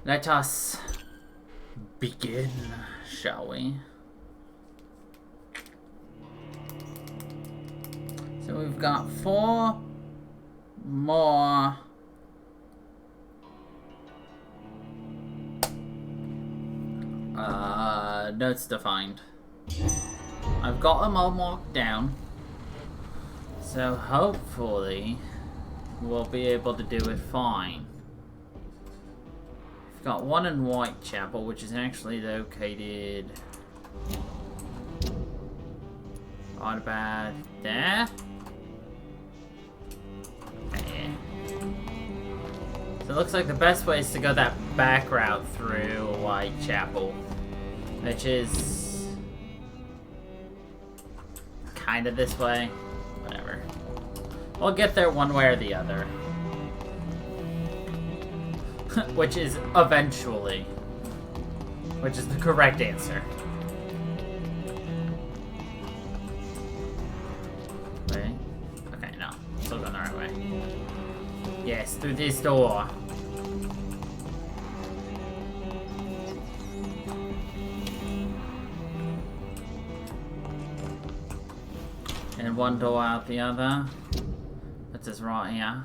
Let us begin, shall we? So we've got 4 more notes to find. I've got them all marked down, so hopefully we'll be able to do it fine. We've got one in Whitechapel, which is actually located right about there. Okay. So it looks like the best way is to go that back route through Whitechapel, which is kind of this way. Whatever. We'll get there one way or the other. Which is eventually. Which is the correct answer. Wait. Okay, no. Still going the right way. Yes, through this door. And one door out the other. Puts us right here.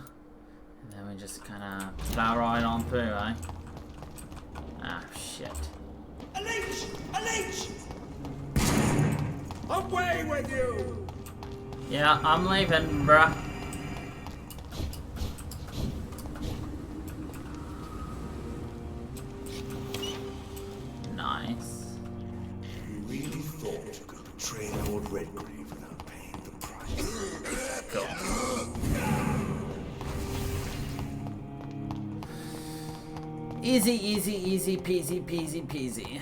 And then we just kind of plow right on through, eh? Ah, shit. A leech! A leech! Away with you! Yeah, I'm leaving, bruh. Nice. You really thought you could betray Lord Redgrave without paying the price? Cool. Easy, easy, easy, peasy, peasy, peasy.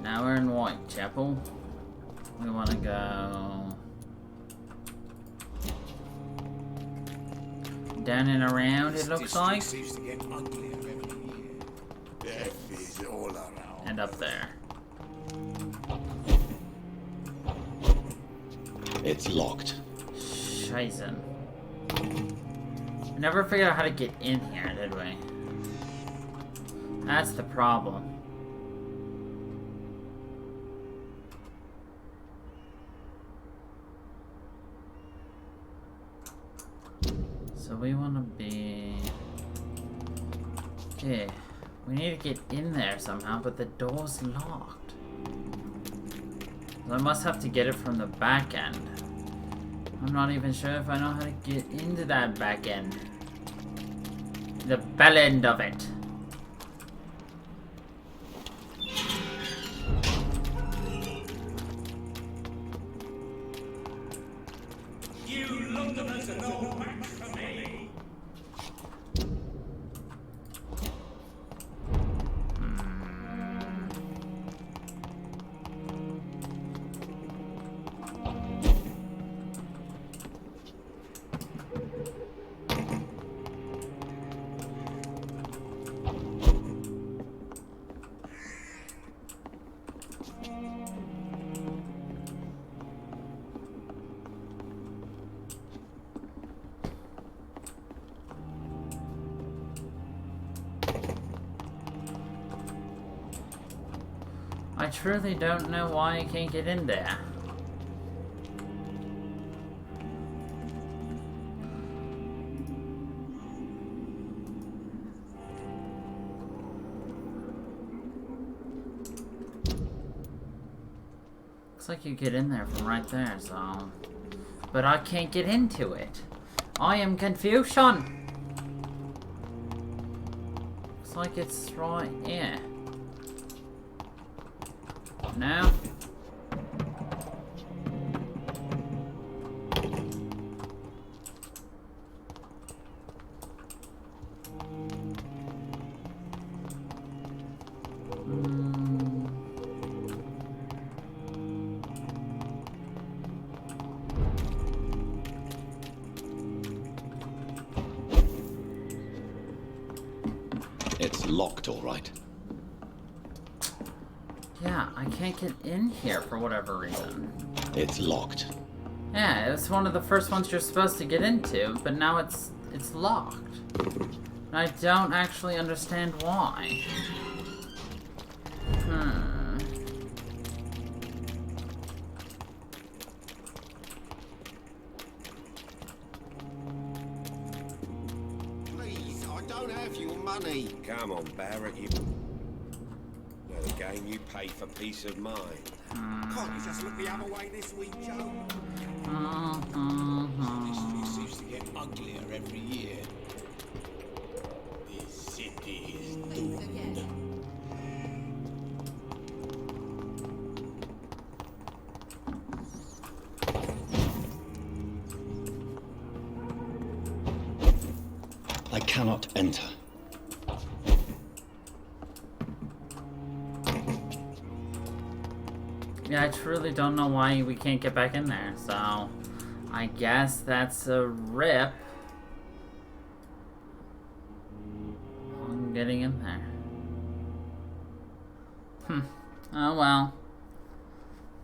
Now we're in Whitechapel. We want to go down and around, it looks like. Seems to get uglier every year. Death is all around. And up there. It's locked. Scheiße. We never figured out how to get in here, did we? That's the problem. So we want to be... Okay. We need to get in there somehow, but the door's locked. So I must have to get it from the back end. I'm not even sure if I know how to get into that back end. The bell end of it. You Londoners are no match for me. I truly don't know why I can't get in there. Looks like you get in there from right there, so... But I can't get into it. I am confusion! Looks like it's right here. No? It's locked, all right. Yeah, I can't get in here for whatever reason. It's locked. Yeah, it's one of the first ones you're supposed to get into, but now it's It's locked. I don't actually understand why. Please, I don't have your money. Come on, Barrett, you... Now the game you pay for peace of mind. Can't you just look the other way this week, Joe? This place seems to get uglier every year. This city is doomed. I cannot enter. Yeah, I truly don't know why we can't get back in there, so I guess that's a rip on getting in there. Oh well.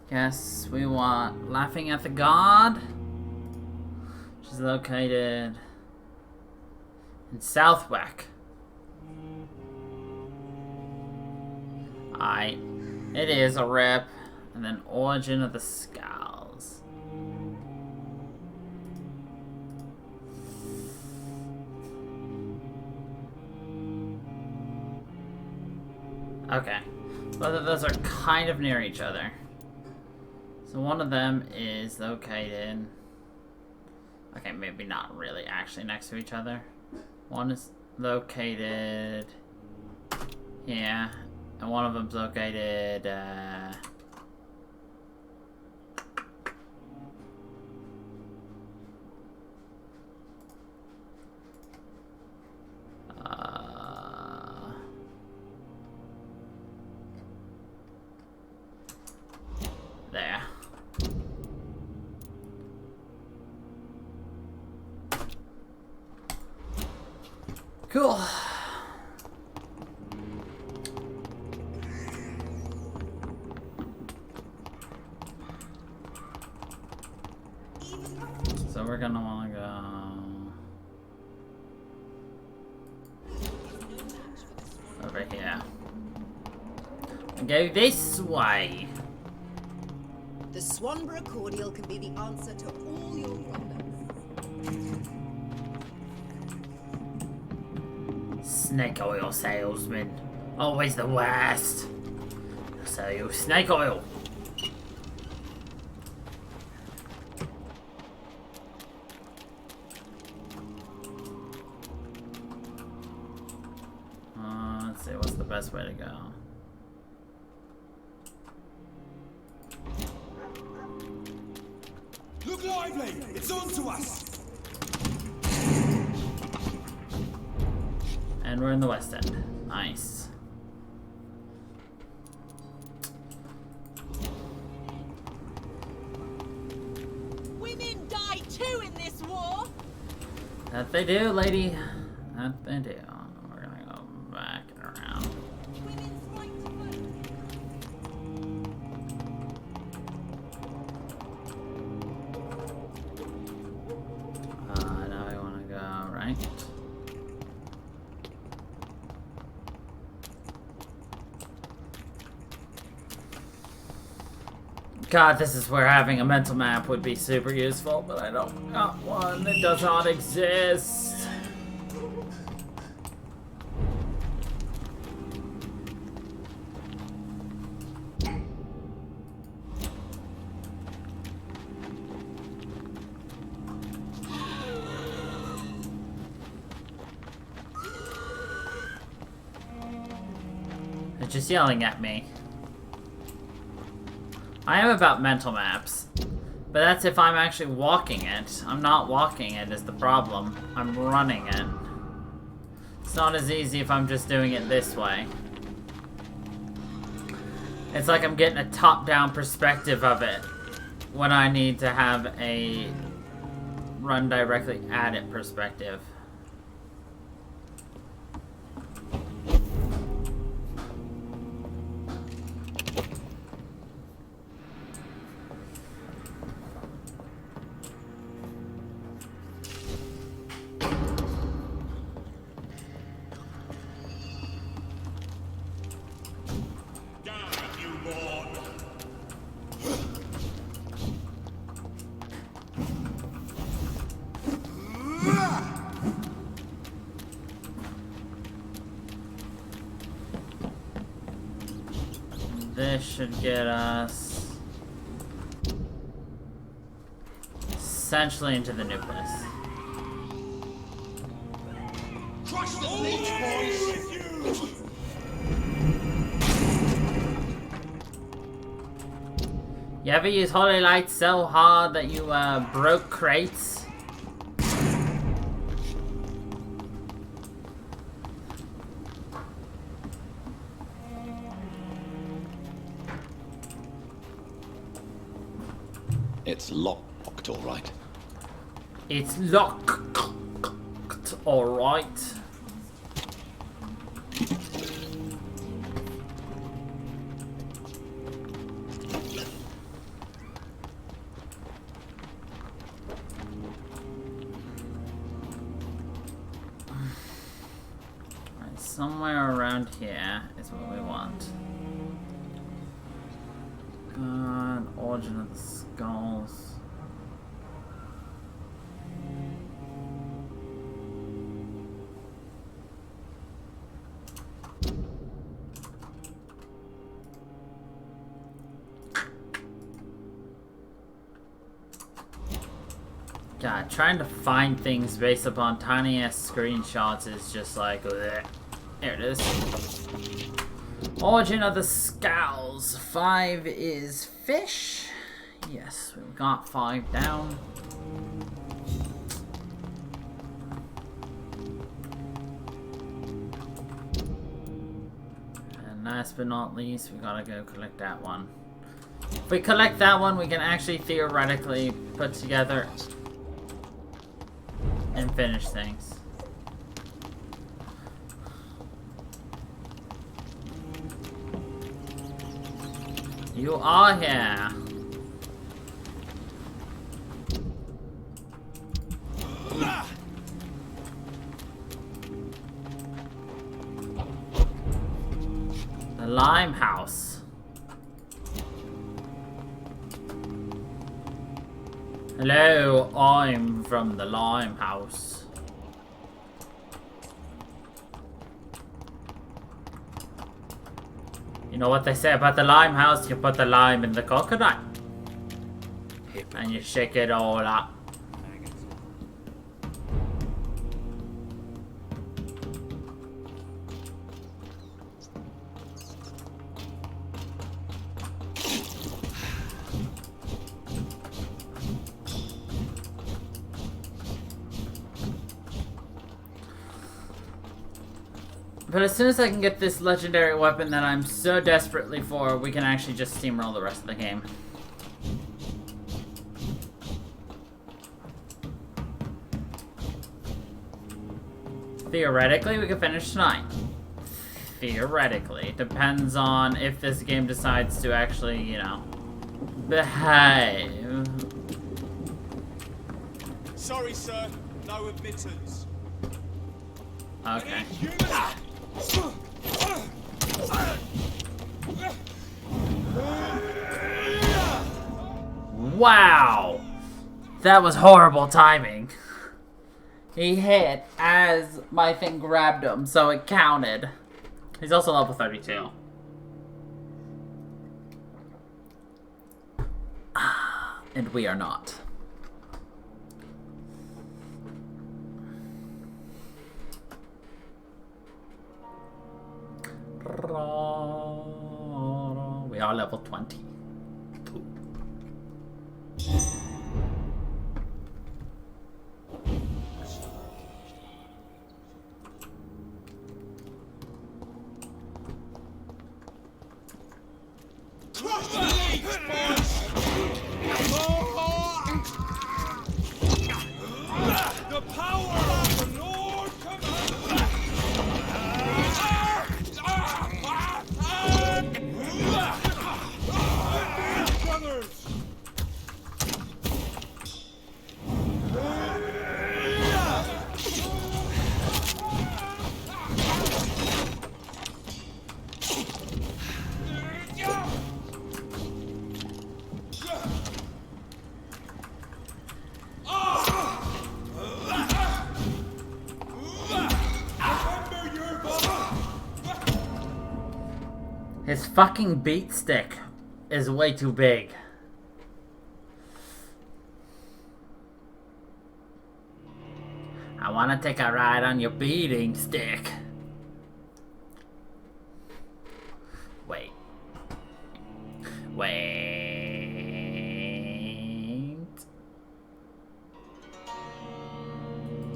Guess we want Laughing at the God, which is located in Southwick. It is a rip. And then Origin of the Skulls. Okay. Both of those are kind of near each other. So one of them is located... Okay, maybe not really actually next to each other. One is located... Yeah. And one of them's located... there. Cool. So we're gonna wanna go over here. Go this way. The Swanborough cordial can be the answer to all your problems. Snake oil salesman. Always the worst. I'll sell you snake oil. Let's see, what's the best way to go? Look lively! It's on to us! And we're in the West End. Nice. Women die too in this war! That they do, lady. That they do. We're gonna go back and around. Women's right to vote. Now we wanna go right. God, this is where having a mental map would be super useful, but I don't got one. It does not exist. They're just yelling at me. I am about mental maps, but that's if I'm actually walking it. I'm not walking it is the problem. I'm running it. It's not as easy if I'm just doing it this way. It's like I'm getting a top-down perspective of it when I need to have a run directly at it perspective. This should get us essentially into the new place. Trust the leech, boys! You ever use holy light so hard that you broke crates? It's locked, all right. It's locked, alright. Somewhere around here is what we want. God, origin of the skulls. God, trying to find things based upon tiny ass screenshots is just like, bleh. There it is. Origin of the skulls. 5 is fish. Yes, we've got 5 down. And last but not least, we gotta go collect that one. If we collect that one, we can actually theoretically put together and finish things. You are here. The Lime House. Hello, I'm from the Lime House. You know what they say about the lime house? You put the lime in the coconut. And you shake it all up. But as soon as I can get this legendary weapon that I'm so desperately for, we can actually just steamroll the rest of the game. Theoretically, we can finish tonight. Theoretically. Depends on if this game decides to actually, you know, behave. Sorry, sir. No admittance. Okay. Wow! That was horrible timing. He hit as my thing grabbed him, so it counted. He's also level 32. And we are not. We are level 20. The power of the Lord commands. Brothers. His fucking beat stick is way too big. I want to take a ride on your beating stick. Wait.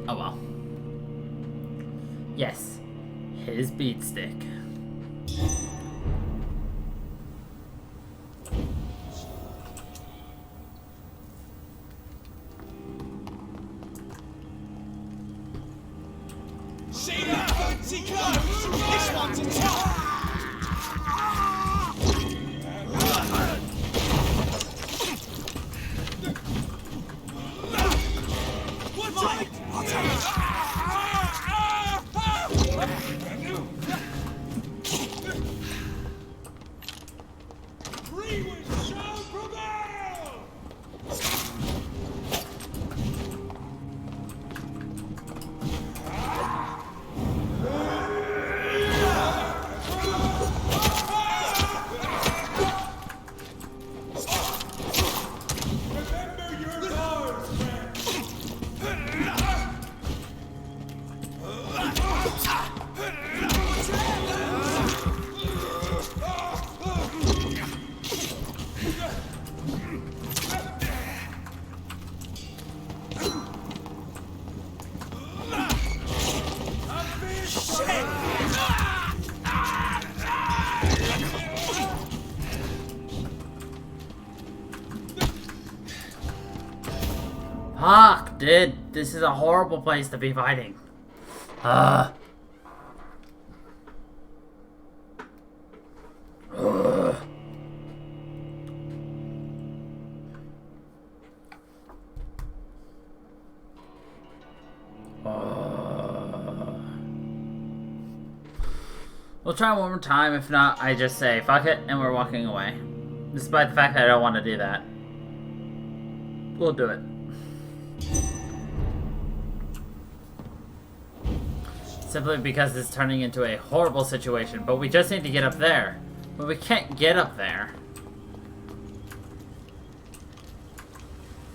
Oh well. Yes. His beat stick. See that fancy clothes? This one's a top! What's it? Freewind shall prevail! Remember your guards, Fuck, dude. This is a horrible place to be fighting. Ugh. Ugh. We'll try one more time. If not, I just say fuck it and we're walking away. Despite the fact that I don't want to do that. We'll do it. Simply because it's turning into a horrible situation. But we just need to get up there. But we can't get up there.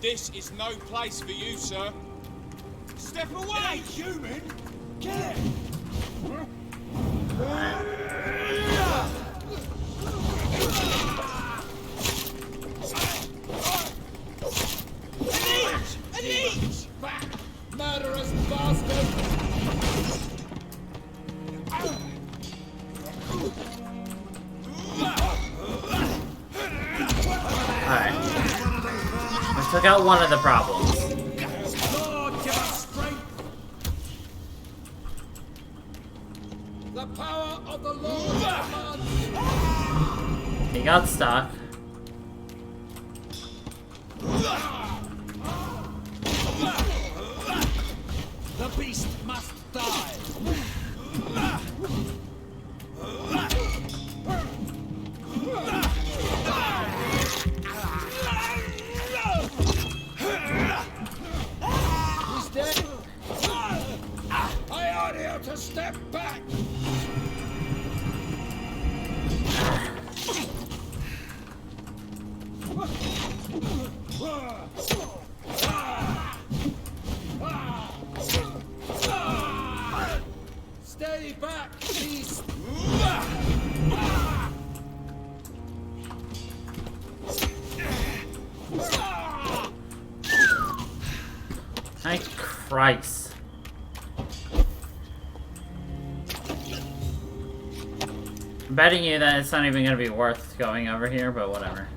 This is no place for you, sir. Step away! Human! Get it! An each! Murderous bastard! Alright. We took out one of the problems. Lord, give us strength! The power of the Lord commands. He got stuck. The beast must die! He's dead! I order you to step back! Stay back, beast! Thank Christ. I'm betting you that it's not even going to be worth going over here, but whatever.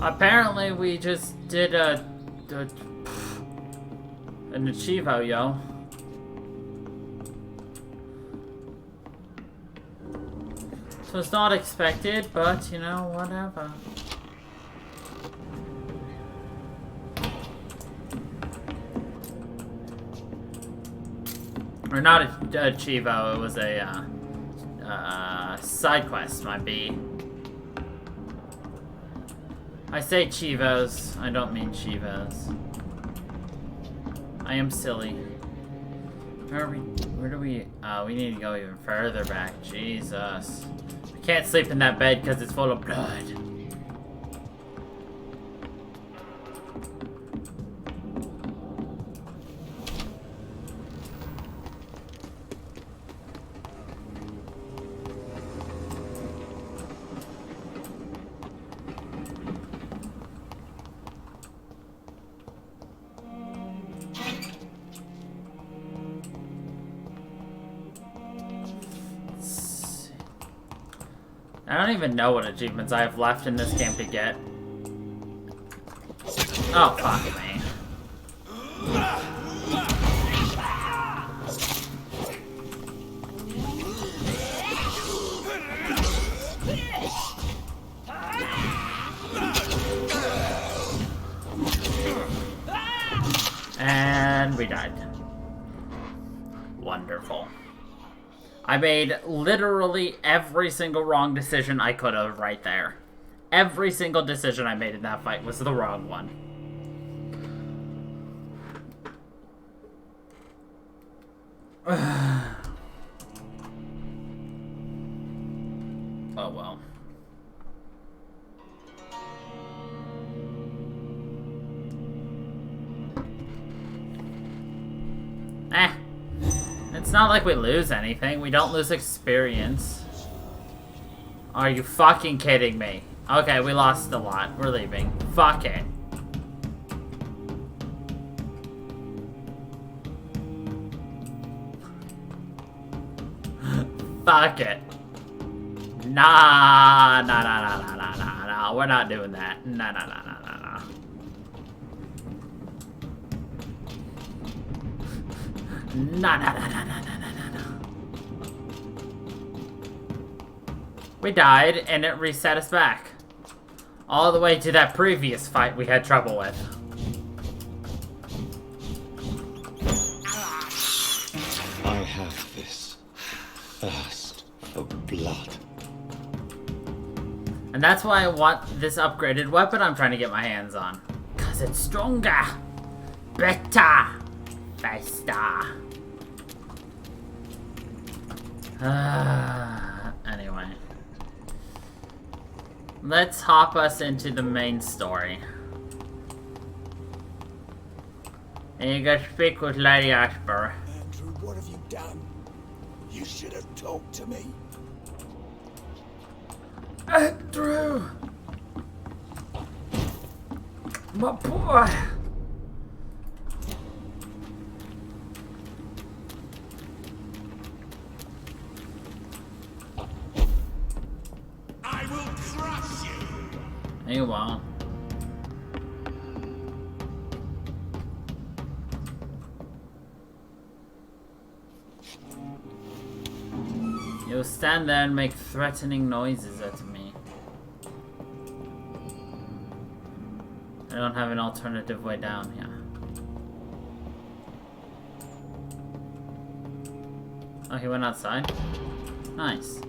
Apparently, we just did an achievo, yo. So it's not expected, but you know, whatever. Or not a Chivo, it was a side quest, might be. I say Chivos, I don't mean Chivos. I am silly. Where do we, we need to go even further back, Jesus. I can't sleep in that bed because it's full of blood. I don't even know what achievements I have left in this game to get. Oh, fuck me. And we died. Wonderful. I made literally every single wrong decision I could have right there. Every single decision I made in that fight was the wrong one. Oh well. It's not like we lose anything. We don't lose experience. Are you fucking kidding me? Okay, we lost a lot. We're leaving. Fuck it. Fuck it. Nah. We're not doing that. Nah. No. We died, and it reset us back. All the way to that previous fight we had trouble with. I have this thirst for blood. And that's why I want this upgraded weapon I'm trying to get my hands on. 'Cause it's stronger. Better. Faster. Anyway. Let's hop us into the main story. And you go speak with Lady Ashbur. Andrew, what have you done? You should have talked to me. Andrew! My boy! I will crush you. You won't. You'll stand there and make threatening noises at me. I don't have an alternative way down here. Oh, he went outside? Nice.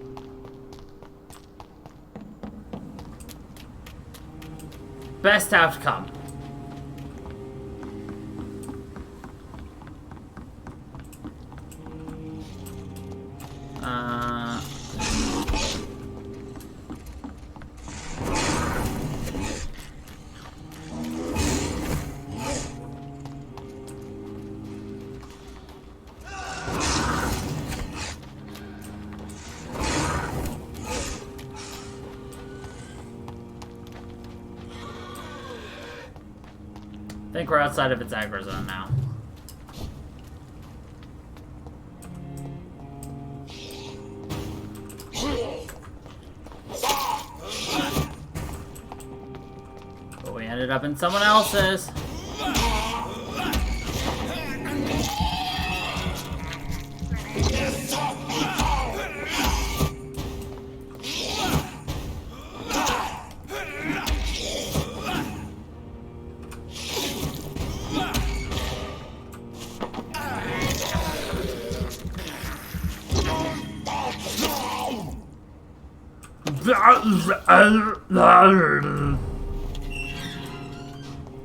Best outcome. I think we're outside of its aggro zone now. But we ended up in someone else's.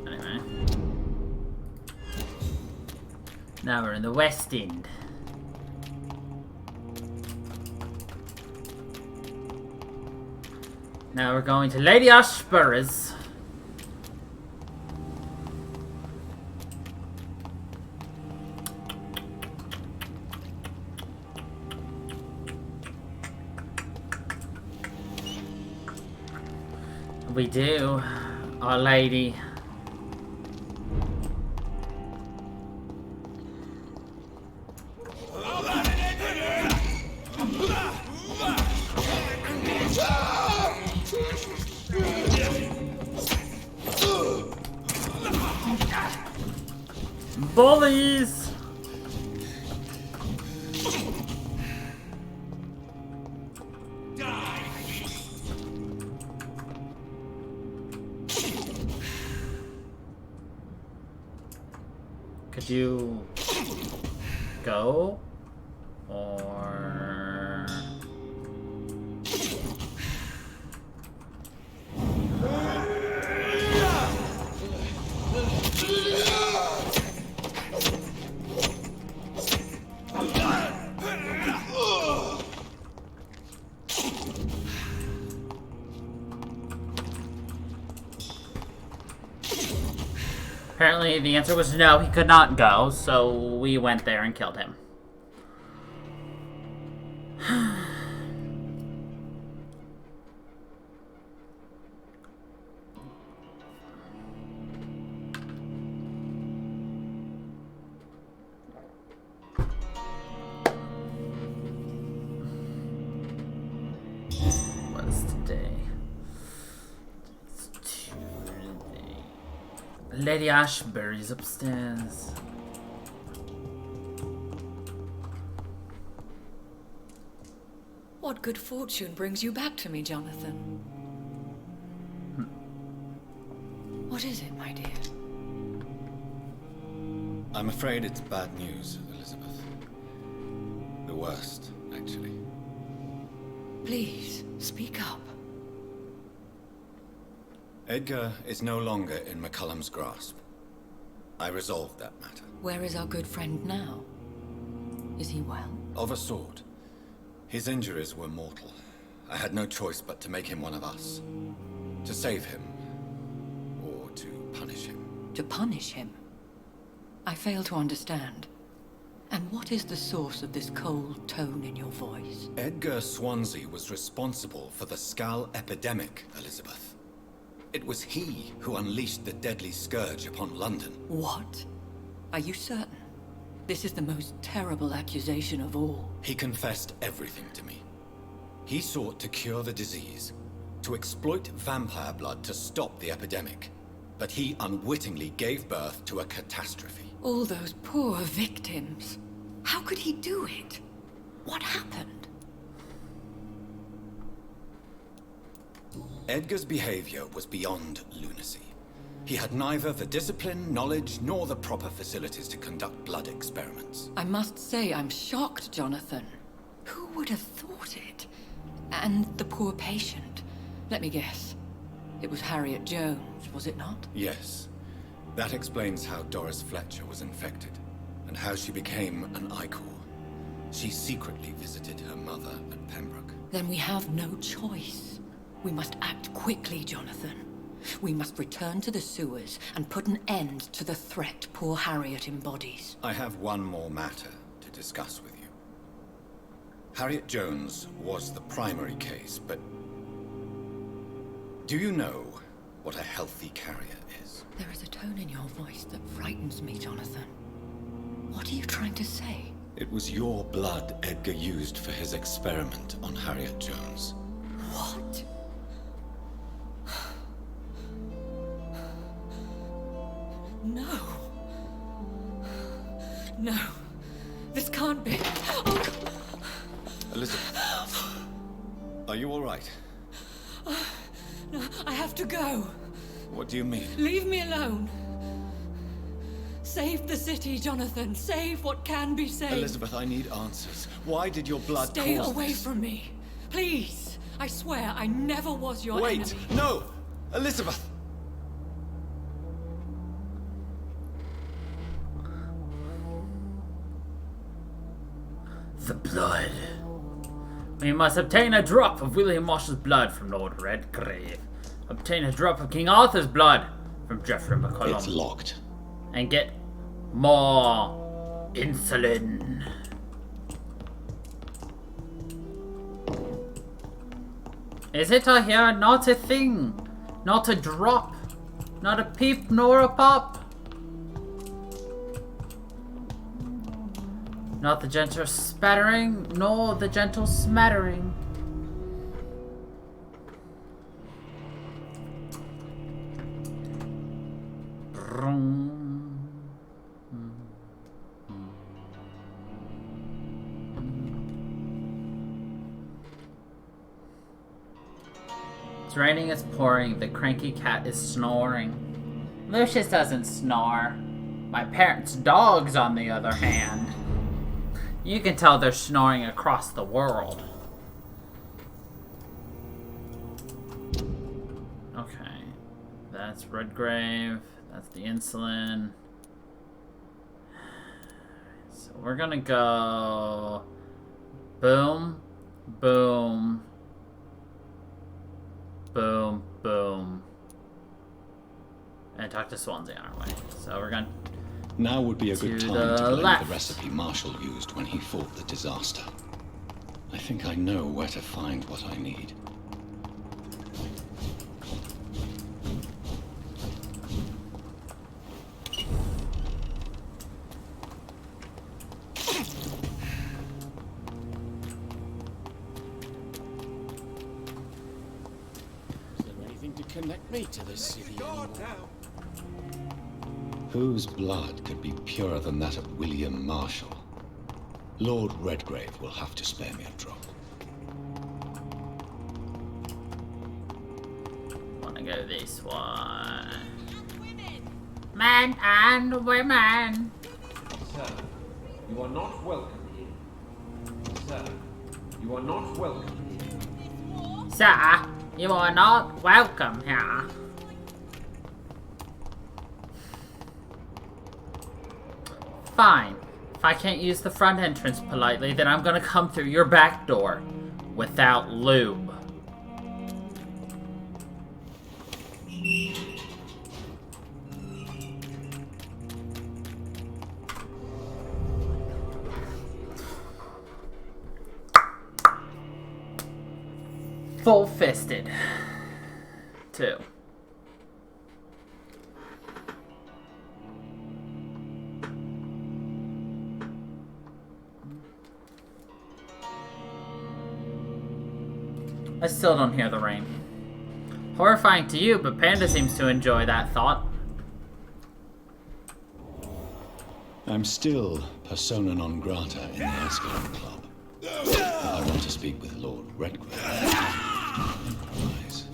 Anyway. Now we're in the West End. Now we're going to Lady Ashborough's. We do, Our Lady. Bullies! Could you go? Or... Apparently the answer was no, he could not go, so we went there and killed him. What is today? It's Tuesday. Lady Ashbury's upstairs. What good fortune brings you back to me, Jonathan? What is it, my dear? I'm afraid it's bad news, Elizabeth. The worst, actually. Please, speak up. Edgar is no longer in McCullum's grasp. I resolved that matter. Where is our good friend now? Is he well? Of a sort. His injuries were mortal. I had no choice but to make him one of us. To save him. Or to punish him. To punish him? I fail to understand. And what is the source of this cold tone in your voice? Edgar Swansea was responsible for the Skal epidemic, Elizabeth. It was he who unleashed the deadly scourge upon London. What? Are you certain? This is the most terrible accusation of all. He confessed everything to me. He sought to cure the disease, to exploit vampire blood to stop the epidemic. But he unwittingly gave birth to a catastrophe. All those poor victims. How could he do it? What happened? Edgar's behavior was beyond lunacy. He had neither the discipline, knowledge, nor the proper facilities to conduct blood experiments. I must say I'm shocked, Jonathan. Who would have thought it? And the poor patient. Let me guess. It was Harriet Jones, was it not? Yes. That explains how Doris Fletcher was infected, and how she became an Icor. She secretly visited her mother at Pembroke. Then we have no choice. We must act quickly, Jonathan. We must return to the sewers and put an end to the threat poor Harriet embodies. I have one more matter to discuss with you. Harriet Jones was the primary case, but... do you know what a healthy carrier is? There is a tone in your voice that frightens me, Jonathan. What are you trying to say? It was your blood Edgar used for his experiment on Harriet Jones. What? No. No. This can't be. Oh, Elizabeth, are you all right? no, I have to go. What do you mean? Leave me alone. Save the city, Jonathan. Save what can be saved. Elizabeth, I need answers. Why did your blood Stay cause away this? from me. Please. I swear I never was your Wait! enemy. No! Elizabeth! The blood. We must obtain a drop of William Marshall's blood from Lord Redgrave. Obtain a drop of King Arthur's blood from Geoffrey McCollum. It's locked. And get more insulin. Is it a here? Not a thing. Not a drop. Not a peep nor a pop. Not the gentle spattering, nor the gentle smattering. It's raining, it's pouring, the cranky cat is snoring. Lucius doesn't snore. My parents' dogs, on the other hand. You can tell they're snoring across the world. Okay. That's Redgrave. That's the insulin. So we're gonna go... Boom. Boom. Boom. Boom. And talk to Swansea on our way. So we're gonna... Now would be a good time to blame left. the recipe Marshall used when he fought the disaster. I think I know where to find what I need. Is there anything to connect me to this city anymore? Whose blood could be purer than that of William Marshall? Lord Redgrave will have to spare me a drop. Wanna go this one. Men and women. Sir, you are not welcome here. Sir, you are not welcome here. Sir, you are not welcome here. Fine. If I can't use the front entrance politely, then I'm gonna come through your back door without lube. Full-fisted. 2. I still don't hear the rain. Horrifying to you, but Panda seems to enjoy that thought. I'm still persona non grata in the Ascalon Club. I want to speak with Lord Redgrave. Improvise.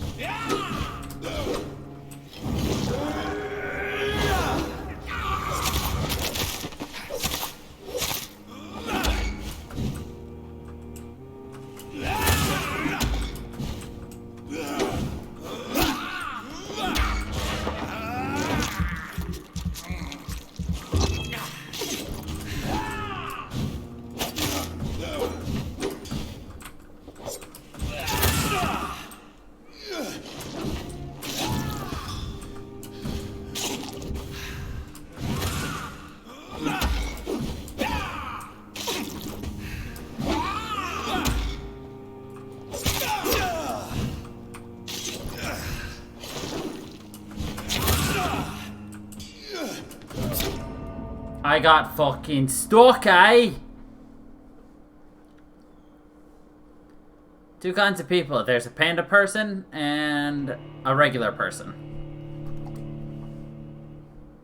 I got fucking stuck, eh? 2 kinds of people. There's a panda person and a regular person.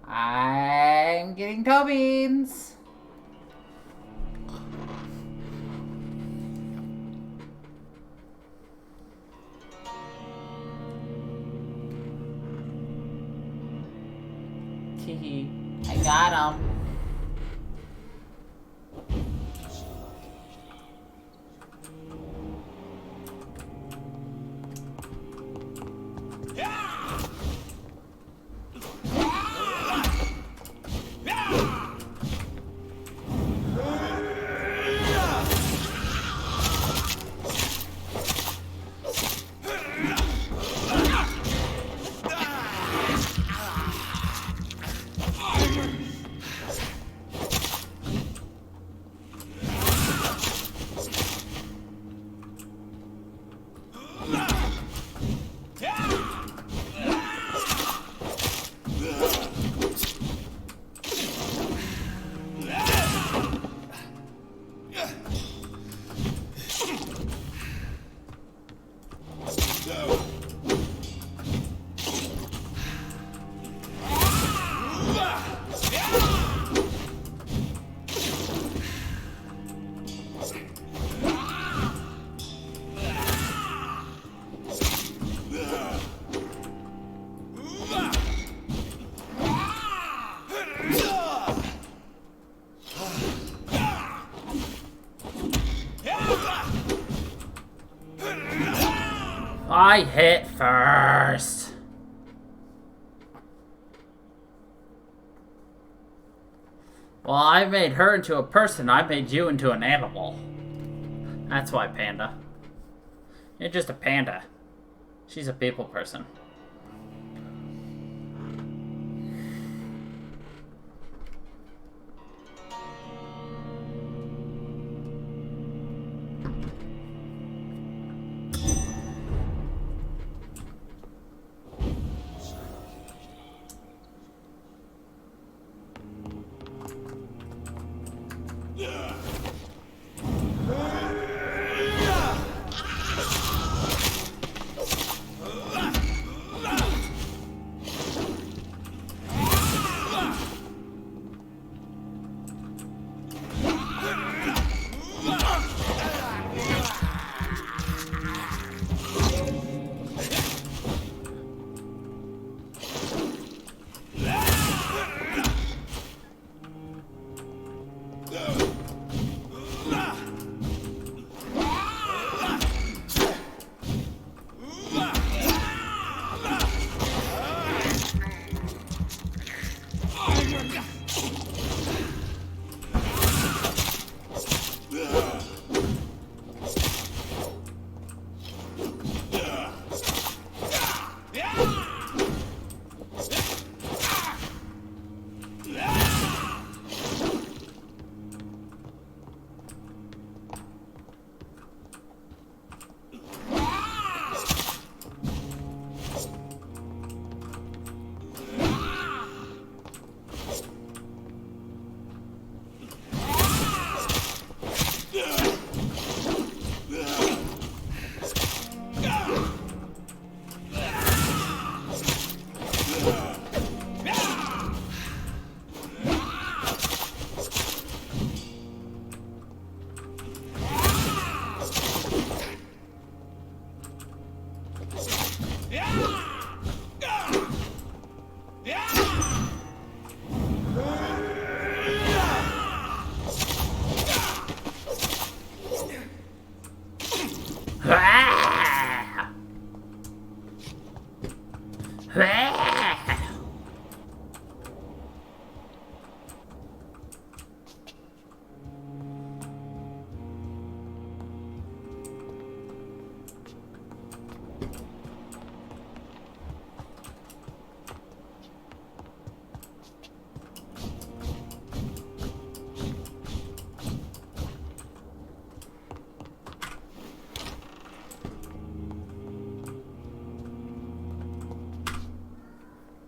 I'm getting toe beans. Teehee. I got him. I hit first. Well, I made her into a person. I made you into an animal. That's why, Panda. You're just a panda. She's a people person.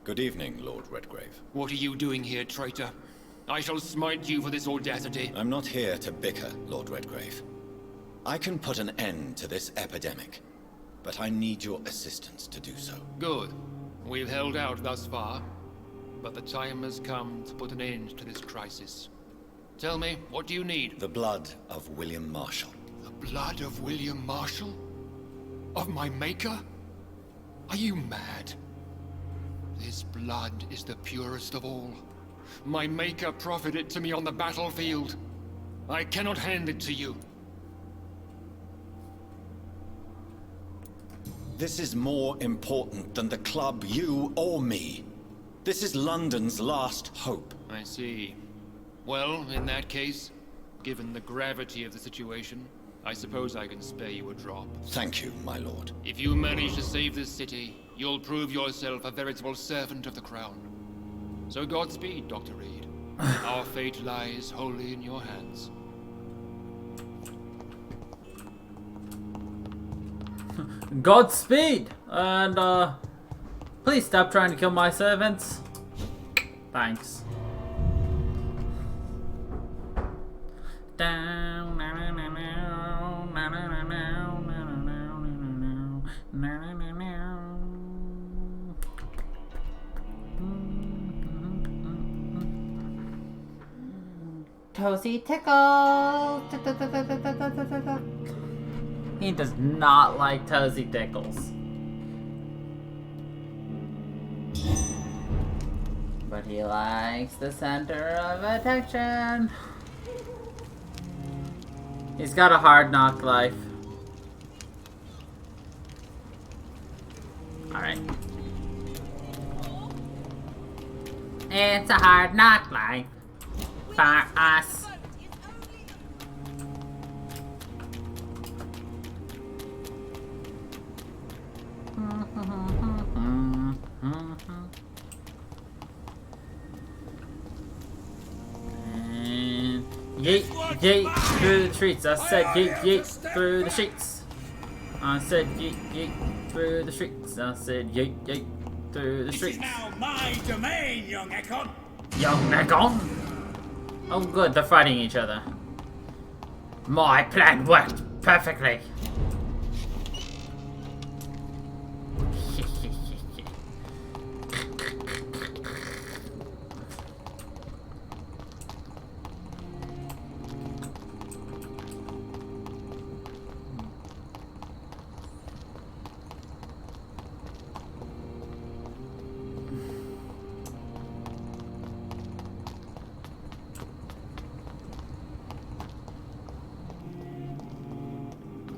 Good evening, Lord Redgrave. What are you doing here, traitor? I shall smite you for this audacity. I'm not here to bicker, Lord Redgrave. I can put an end to this epidemic, but I need your assistance to do so. Good. We've held out thus far, but the time has come to put an end to this crisis. Tell me, what do you need? The blood of William Marshall. The blood of William Marshall? Of my maker? Are you mad? This blood is the purest of all. My maker proffered it to me on the battlefield. I cannot hand it to you. This is more important than the club, you or me. This is London's last hope. I see. Well, in that case, given the gravity of the situation, I suppose I can spare you a drop. Thank you, my lord. If you manage to save this city, you'll prove yourself a veritable servant of the crown. So Godspeed, Dr. Reed. Our fate lies wholly in your hands. Godspeed! And, please stop trying to kill my servants. Thanks. Toesy tickles. He does not like toesy tickles. But he likes the center of attention. He's got a hard knock life. Alright. It's a hard knock life for us. And yeet, yeet through the streets. I said yeet, yeet through the streets. I said yeet, yeet through the streets. I said yeet, yeet through the streets. This is now my domain, young Ekon. Young Ekon? Oh good, they're fighting each other. My plan worked perfectly.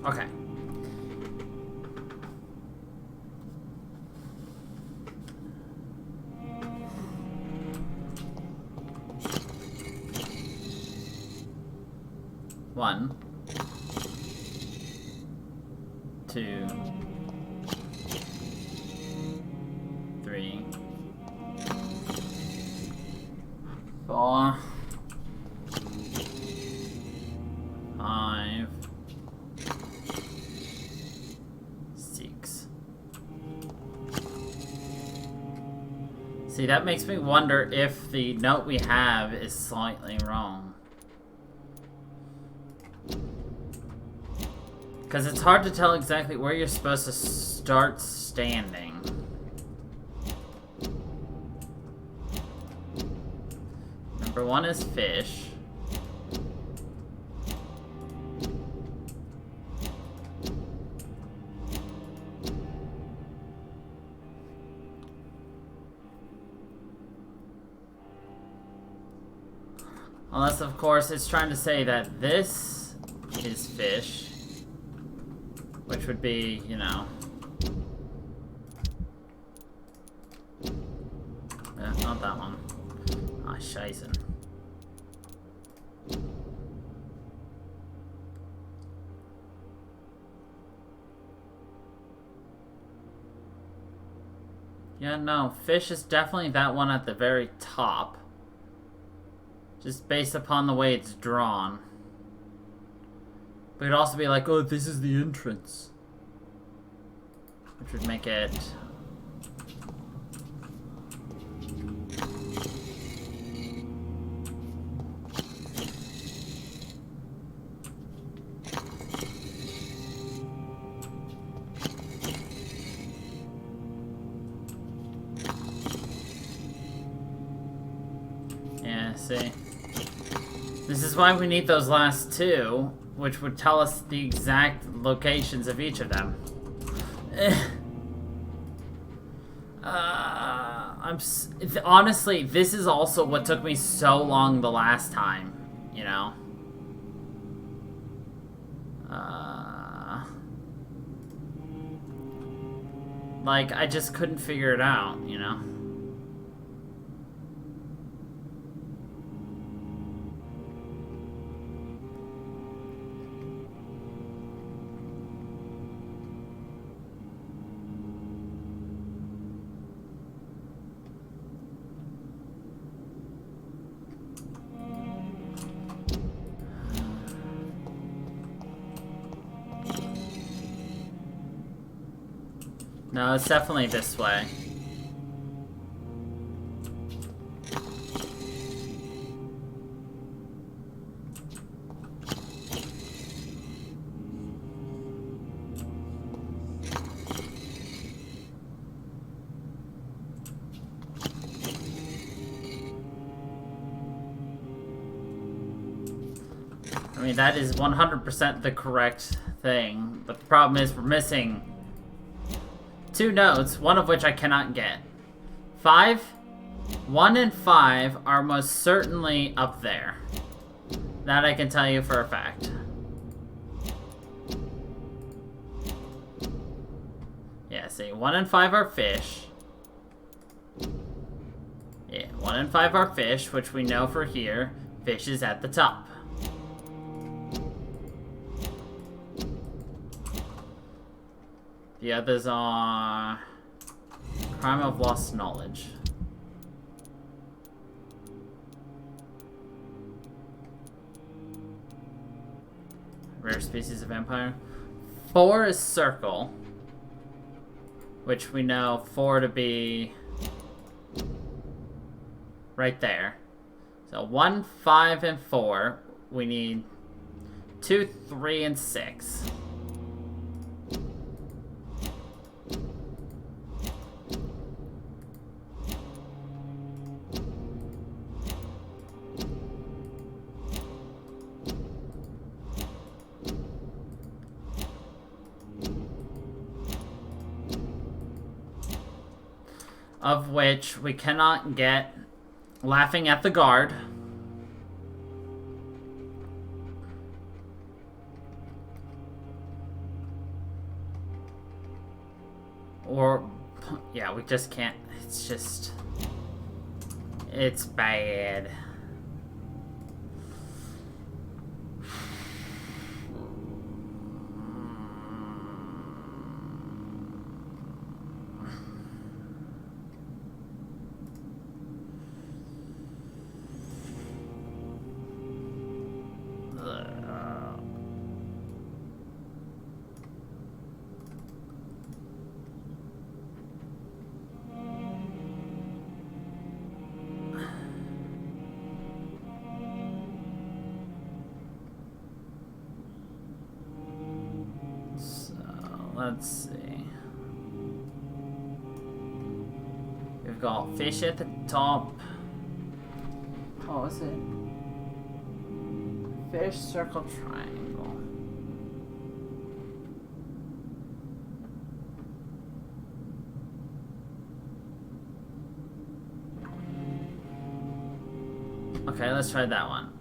Okay. One, two, three, four, 5, 6. See, that makes me wonder if the note we have is slightly wrong. Because it's hard to tell exactly where you're supposed to start standing. Number 1 is fish. Unless, of course, it's trying to say that this is fish. Which would be, you know... not that one. Ah, scheiße. Yeah, no, fish is definitely that one at the very top. Just based upon the way it's drawn. But it could also be like, oh, this is the entrance. Which would make it... Yeah, see? This is why we need those last two, which would tell us the exact locations of each of them. Honestly, this is also what took me so long the last time, you know? Like, I just couldn't figure it out, you know? No, it's definitely this way. I mean, that is 100% the correct thing, but the problem is we're missing 2 notes, one of which I cannot get. 5? 1 and 5 are most certainly up there. That I can tell you for a fact. Yeah, Yeah, see, 1 and 5 are fish. Yeah, 1 and 5 are fish, which we know for here. Fish is at the top. The others are crime of lost knowledge. Rare species of vampire. 4 is circle, which we know 4 to be right there. So 1, 5, and 4. We need 2, 3, and 6. Of which we cannot get laughing at the guard. Or, yeah, we just can't. It's just, it's bad. Let's see. We've got fish at the top. Oh, is it? Fish, circle, triangle. Okay, let's try that one.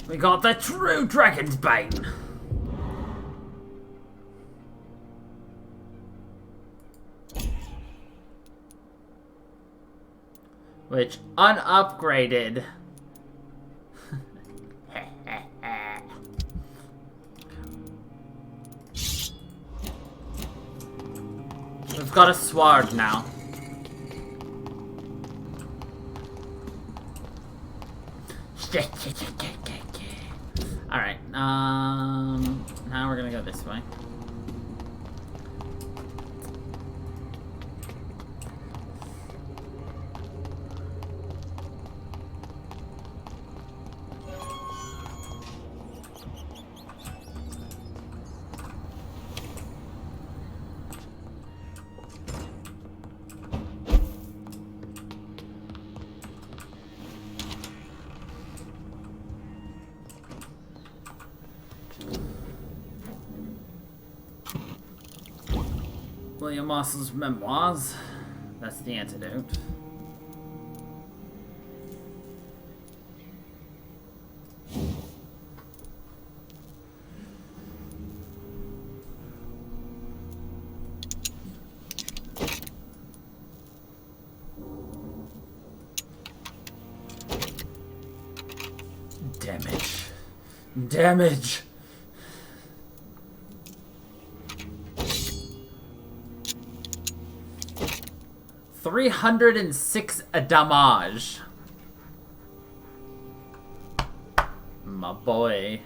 We got the true Dragon's Bane. Which, unupgraded. We've got a sword now. Alright, now we're gonna go this way. William Marshall's memoirs. That's the antidote. Damage. Damage. $306 damage. My boy.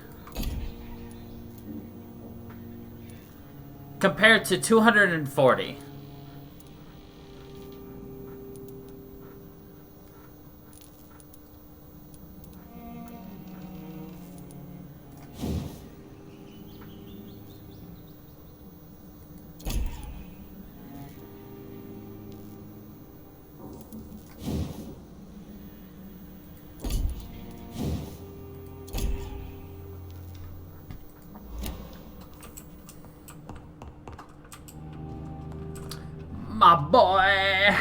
Compared to 240. my boy.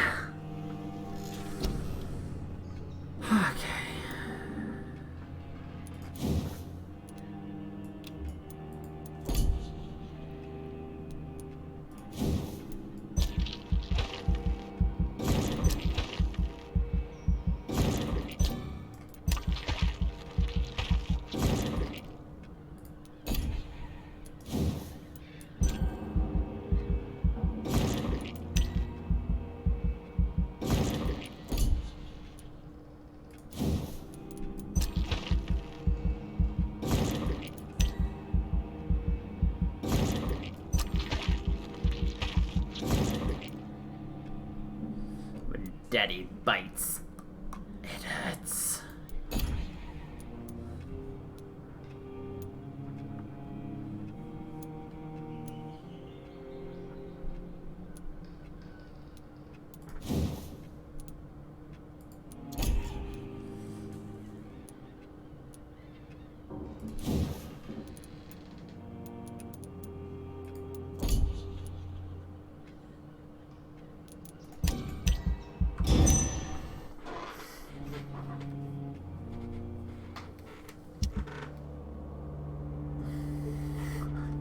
Okay. Daddy bites. It hurts.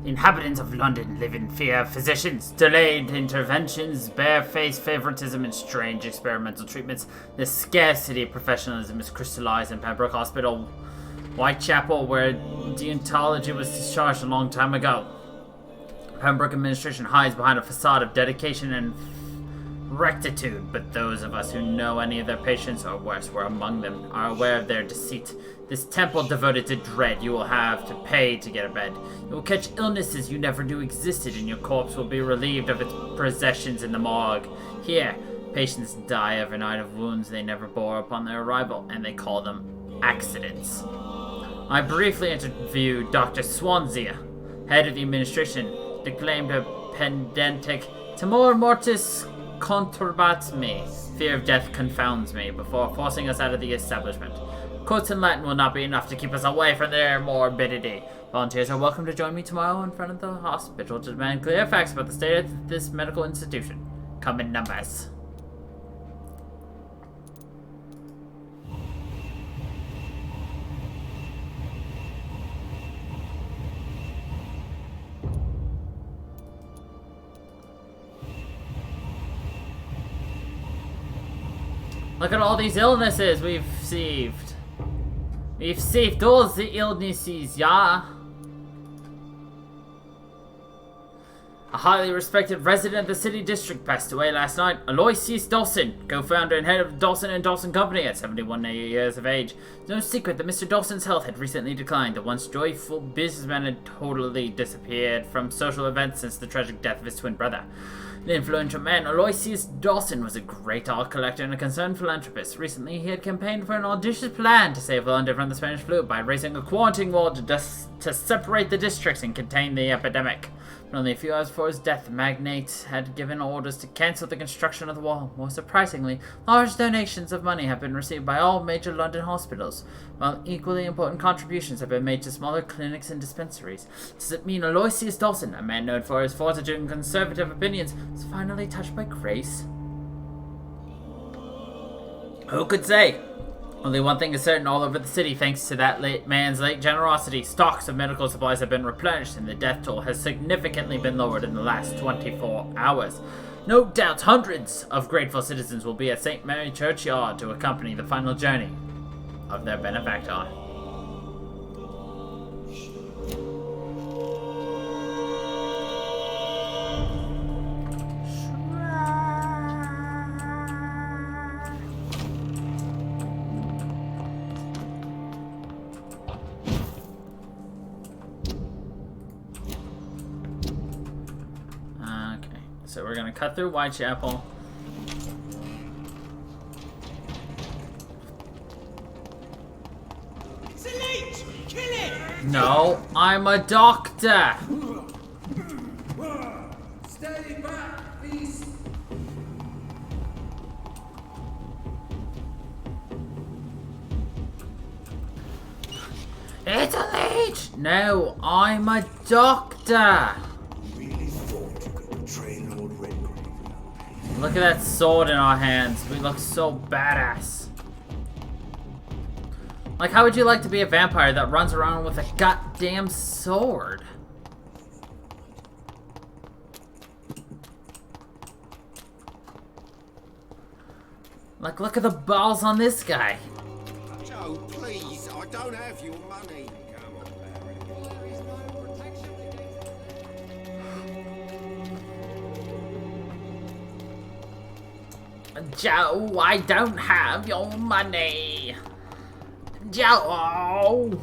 Inhabitants of London live in fear of physicians, delayed interventions, barefaced favoritism, and strange experimental treatments. The scarcity of professionalism is crystallized in Pembroke Hospital, Whitechapel, where deontology was discharged a long time ago. Pembroke administration hides behind a facade of dedication and rectitude, but those of us who know any of their patients, or worse, were among them, are aware of their deceit. This temple devoted to dread, you will have to pay to get a bed. You will catch illnesses you never knew existed, and your corpse will be relieved of its possessions in the morgue. Here, patients die every night of wounds they never bore upon their arrival, and they call them accidents. I briefly interviewed Dr. Swansea, head of the administration, declaimed a pedantic timor mortis conturbat me, fear of death confounds me, before forcing us out of the establishment. Quotes in Latin will not be enough to keep us away from their morbidity. Volunteers are welcome to join me tomorrow in front of the hospital to demand clear facts about the state of this medical institution. Come in numbers. Look at all these illnesses we've received. We've saved all the illnesses, yeah? A highly respected resident of the city district passed away last night. Aloysius Dawson, co-founder and head of Dawson & Dawson Company at 71 years of age. It's no secret that Mr. Dawson's health had recently declined. The once joyful businessman had totally disappeared from social events since the tragic death of his twin brother. The influential man, Aloysius Dawson, was a great art collector and a concerned philanthropist. Recently, he had campaigned for an audacious plan to save London from the Spanish flu by raising a quarantine wall to separate the districts and contain the epidemic. But only a few hours before his death, the magnate had given orders to cancel the construction of the wall. More surprisingly, large donations of money have been received by all major London hospitals, while equally important contributions have been made to smaller clinics and dispensaries. Does it mean Aloysius Dawson, a man known for his fortitude and conservative opinions, is finally touched by grace? Who could say? Only one thing is certain: all over the city, thanks to that man's late generosity, stocks of medical supplies have been replenished, and the death toll has significantly been lowered in the last 24 hours. No doubt hundreds of grateful citizens will be at St. Mary Churchyard to accompany the final journey of their benefactor. So we're gonna cut through Whitechapel. It's a leech! Kill it! No, I'm a doctor! Stay back, please! It's a leech! No, I'm a doctor! Really thought you could betray Lord Redgrave without paying Look at that sword in our hands. We look so badass. Like, how would you like to be a vampire that runs around with a goddamn sword? Like, look at the balls on this guy. Joe, please, I don't have your money. Come on, Joe, I don't have your money. Joe.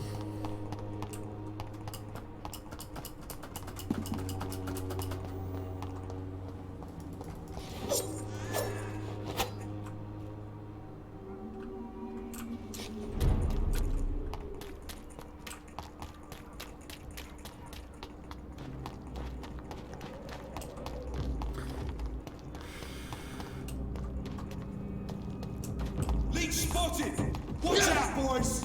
Leech spotted! Watch out, boys!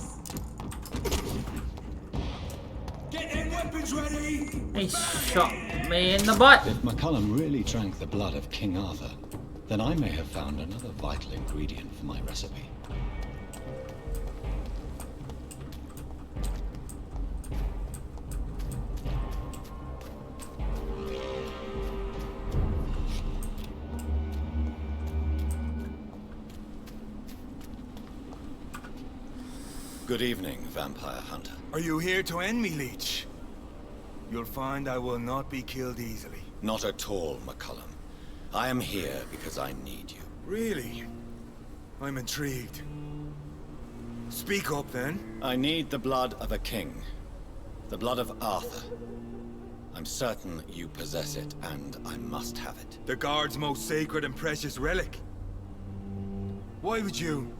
Get them weapons ready! He shot me in the butt. If McCullum really drank the blood of King Arthur, then I may have found another vital ingredient for my recipe. Good evening, Vampire Hunter. Are you here to end me, Leech? You'll find I will not be killed easily. Not at all, McCullum. I am here because I need you. Really? I'm intrigued. Speak up, then. I need the blood of a king. The blood of Arthur. I'm certain you possess it, and I must have it. The Guard's most sacred and precious relic. Why would you?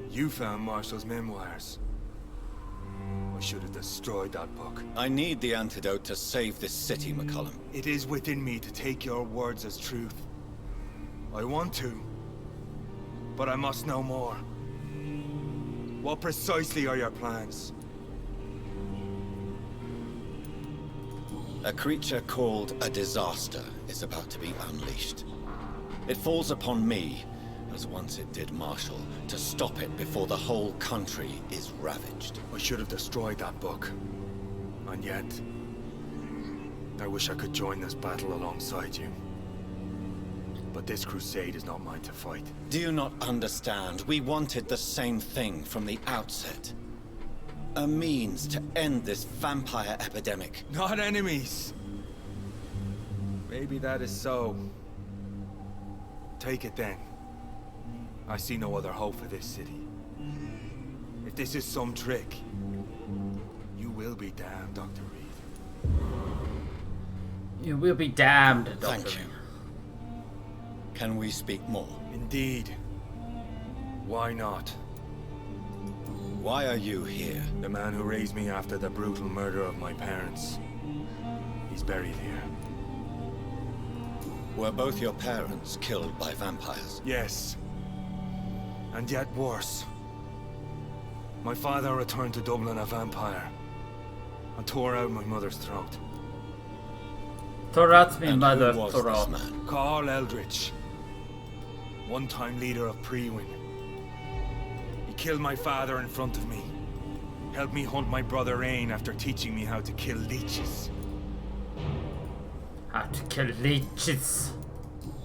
You found Marshall's memoirs. I should have destroyed that book. I need the antidote to save this city, McCullum. It is within me to take your words as truth. I want to, but I must know more. What precisely are your plans? A creature called a disaster is about to be unleashed. It falls upon me, as once it did Marshall, to stop it before the whole country is ravaged. I should have destroyed that book. And yet, I wish I could join this battle alongside you. But this crusade is not mine to fight. Do you not understand? We wanted the same thing from the outset. A means to end this vampire epidemic. Not enemies. Maybe that is so. Take it then. I see no other hope for this city. If this is some trick, you will be damned, Dr. Reed. You will be damned, Dr. Thank you. Can we speak more? Indeed. Why not? Why are you here? The man who raised me after the brutal murder of my parents. He's buried here. Were both your parents killed by vampires? Yes. And yet worse. My father returned to Dublin a vampire and tore out my mother's throat. Tore out my And mother. who was Tore this out. man? Carl Eldritch. One-time leader of Prewin. He killed my father in front of me. Helped me hunt my brother Ain after teaching me how to kill leeches. How to kill leeches.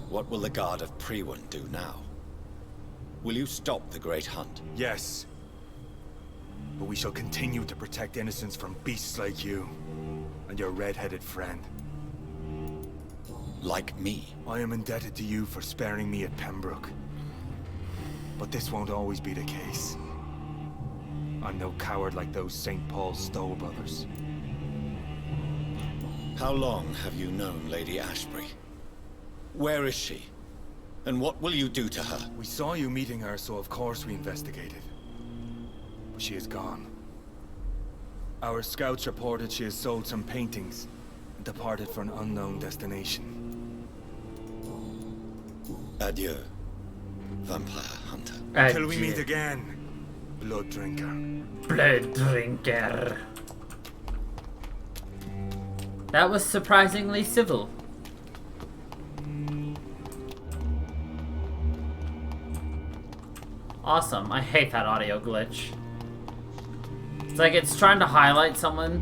What will the Guard of Prewin do now? Will you stop the Great Hunt? Yes. But we shall continue to protect innocents from beasts like you and your red-headed friend. Like me? I am indebted to you for sparing me at Pembroke. But this won't always be the case. I'm no coward like those St. Paul Stowe brothers. How long have you known Lady Ashbury? Where is she? And what will you do to her? We saw you meeting her, so of course we investigated. But she is gone. Our scouts reported she has sold some paintings and departed for an unknown destination. Adieu, Vampire Hunter. Until we meet again, Blood Drinker. Blood drinker. That was surprisingly civil. Awesome. I hate that audio glitch. It's like it's trying to highlight someone,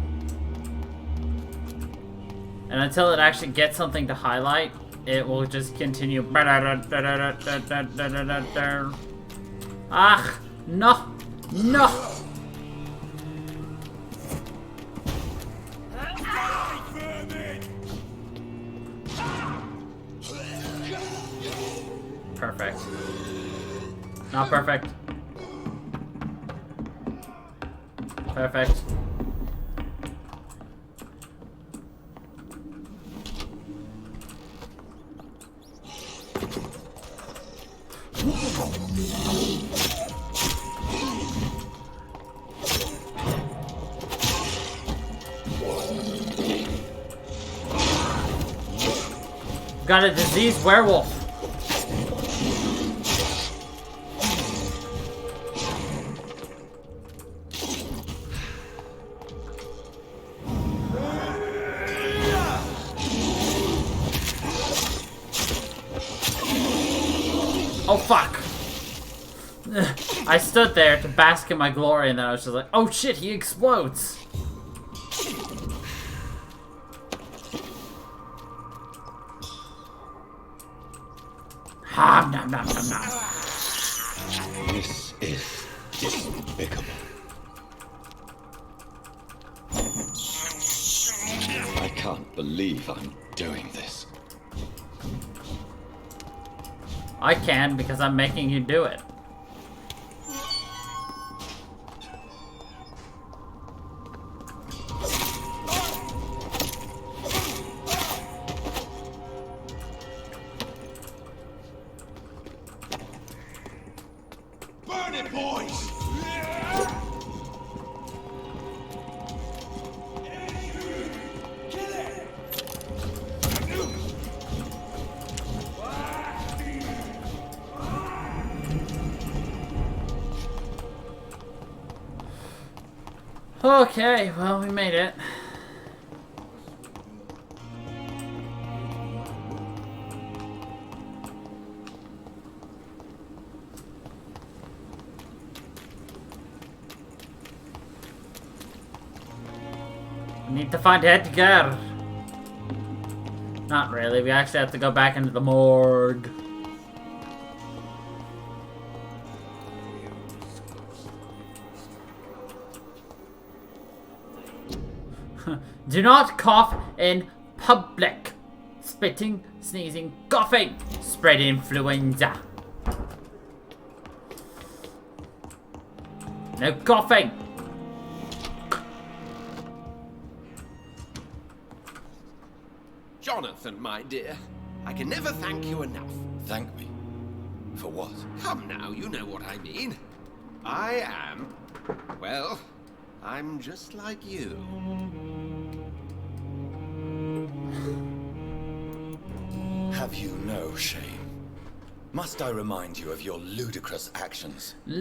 and until it actually gets something to highlight, it will just continue. Ah, no, no. Perfect. Not perfect. Perfect. Got a diseased werewolf. Oh fuck! I stood there to bask in my glory, and then I was just like, oh shit, he explodes! Ha, nom, nom, nom, nom. This is despicable. I can't believe I'm doing this. I can, because I'm making you do it. Burn it, boys! Kill it! Okay, well, we made it. We need to find Edgar. Not really, we actually have to go back into the morgue. Do not cough in public. Spitting, sneezing, coughing. Spread influenza. No coughing. Jonathan, my dear, I can never thank you enough. Thank me? For what? Come now, you know what I mean. I am, well, I'm just like you. Have you no shame? Must I remind you of your ludicrous actions? Of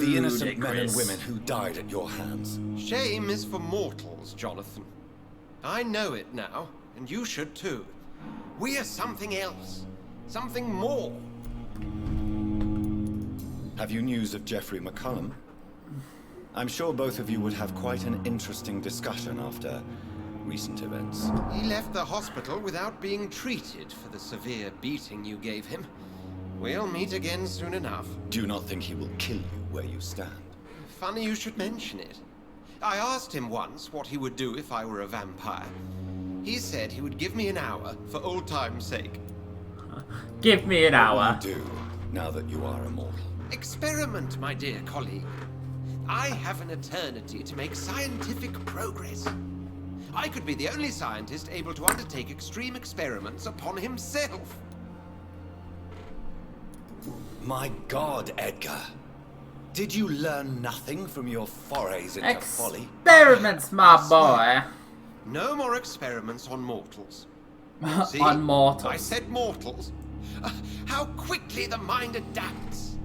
the innocent men and women who died at your hands? Shame is for mortals, Jonathan. I know it now, and you should too. We are something else. Something more. Have you news of Jeffrey McCullum? I'm sure both of you would have quite an interesting discussion after recent events. He left the hospital without being treated for the severe beating you gave him. We'll meet again soon enough. Do you not think he will kill you where you stand? Funny you should mention it. I asked him once what he would do if I were a vampire. He said he would give me an hour for old time's sake. Give me an hour. What will you do now that you are immortal? Experiment, my dear colleague. I have an eternity to make scientific progress. I could be the only scientist able to undertake extreme experiments upon himself. My God, Edgar. Did you learn nothing from your forays into folly? Experiments, my boy. No more experiments on mortals. See? On mortals. I said mortals. How quickly the mind adapts.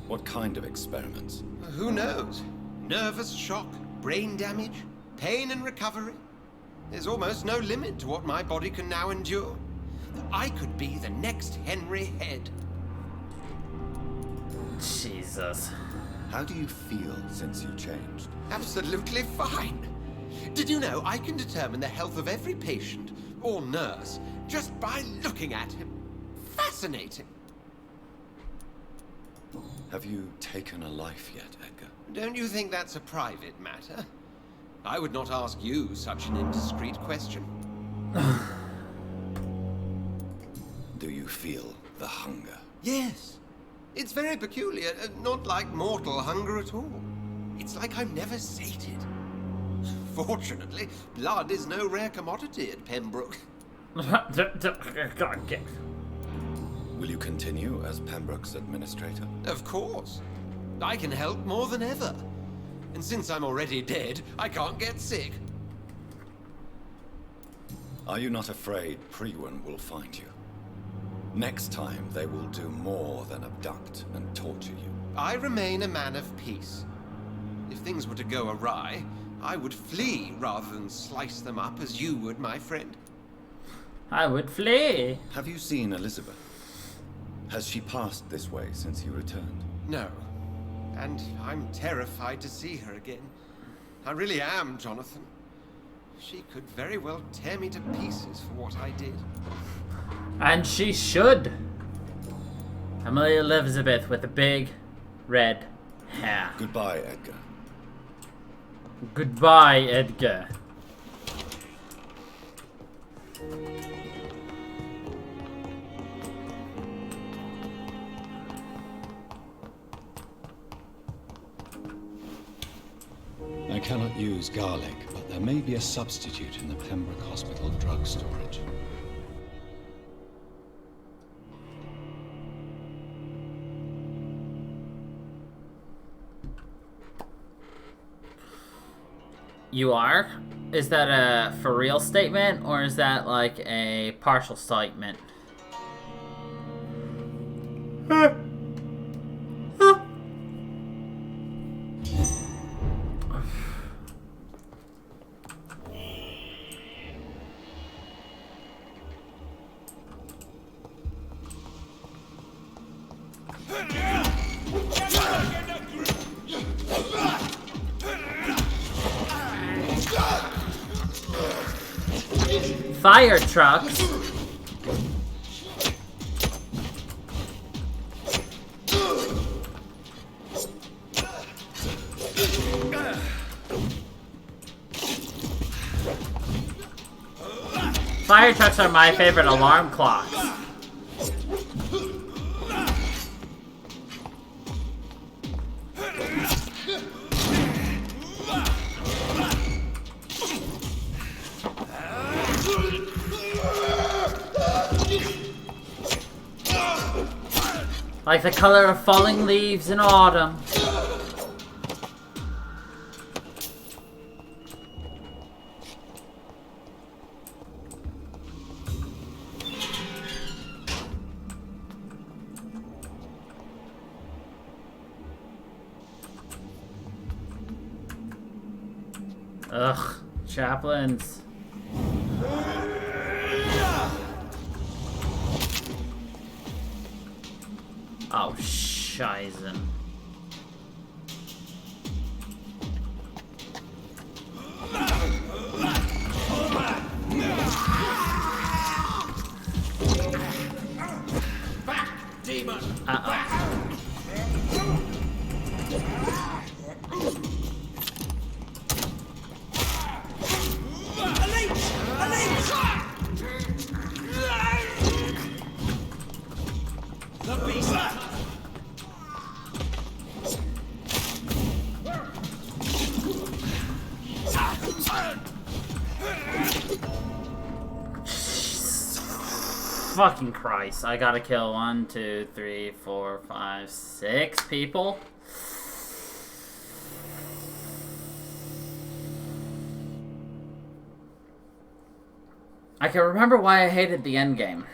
What kind of experiments? Who knows? Nervous shock, brain damage, pain and recovery. There's almost no limit to what my body can now endure. I could be the next Henry Head. Jesus. How do you feel since you changed? Absolutely fine. Did you know I can determine the health of every patient or nurse just by looking at him? Fascinating. Have you taken a life yet, Edgar? Don't you think that's a private matter? I would not ask you such an indiscreet question. Do you feel the hunger? Yes. It's very peculiar, not like mortal hunger at all. It's like I'm never sated. Fortunately, blood is no rare commodity at Pembroke. Will you continue as Pembroke's administrator? Of course. I can help more than ever. And since I'm already dead, I can't get sick. Are you not afraid Priwen will find you? Next time, they will do more than abduct and torture you. I remain a man of peace. If things were to go awry, I would flee rather than slice them up as you would, my friend. I would flee. Have you seen Elizabeth? Has she passed this way since you returned? No. And I'm terrified to see her again. I really am, Jonathan. She could very well tear me to pieces for what I did. And she should. Emily Elizabeth with the big red hair. Goodbye, Edgar. Goodbye, Edgar. I cannot use garlic, but there may be a substitute in the Pembroke Hospital drug storage. You are? Is that a for real statement, or is that like a partial statement? Fire trucks. Fire trucks are my favorite alarm clocks. Like the color of falling leaves in autumn. Ugh, chaplains. Oh, Scheißen. Back, demon! The beast! Fucking Christ. I gotta kill 1, 2, 3, 4, 5, 6 people. I can remember why I hated the endgame.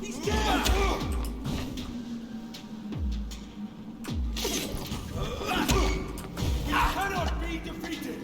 He's dead! You cannot be defeated!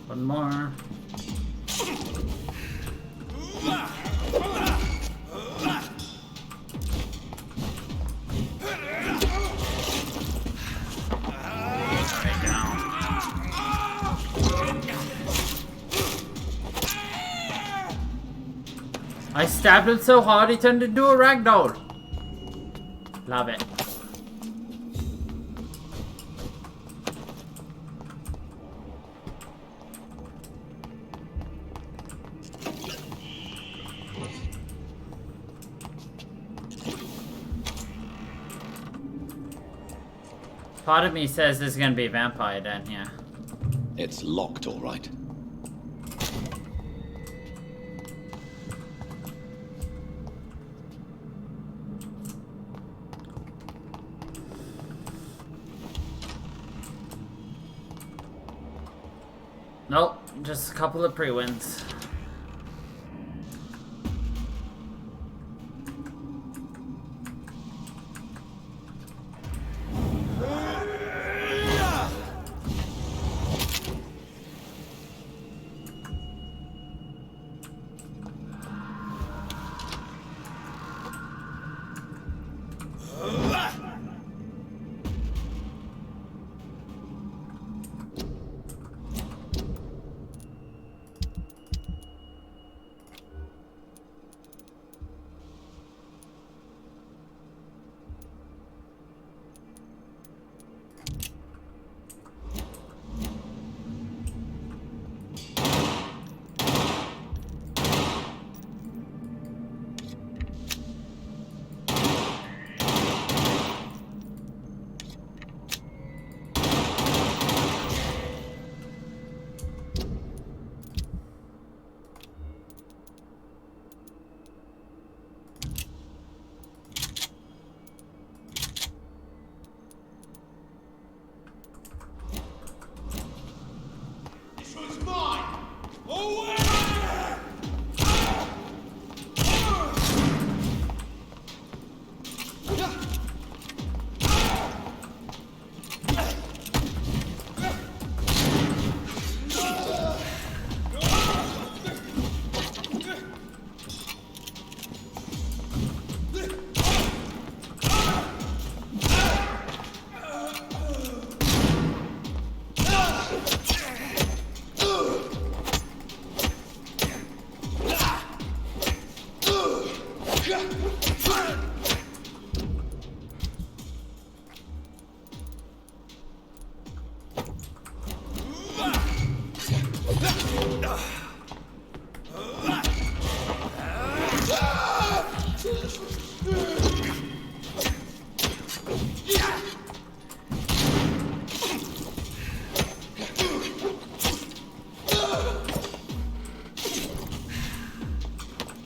One more. I stabbed him so hard he turned into a ragdoll. Love it. Part of me says there's gonna be a vampire down here. It's locked, all right. Nope, just a couple of pre-wins.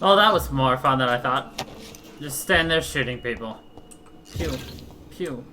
Oh, that was more fun than I thought. Just stand there shooting people. Pew. Pew.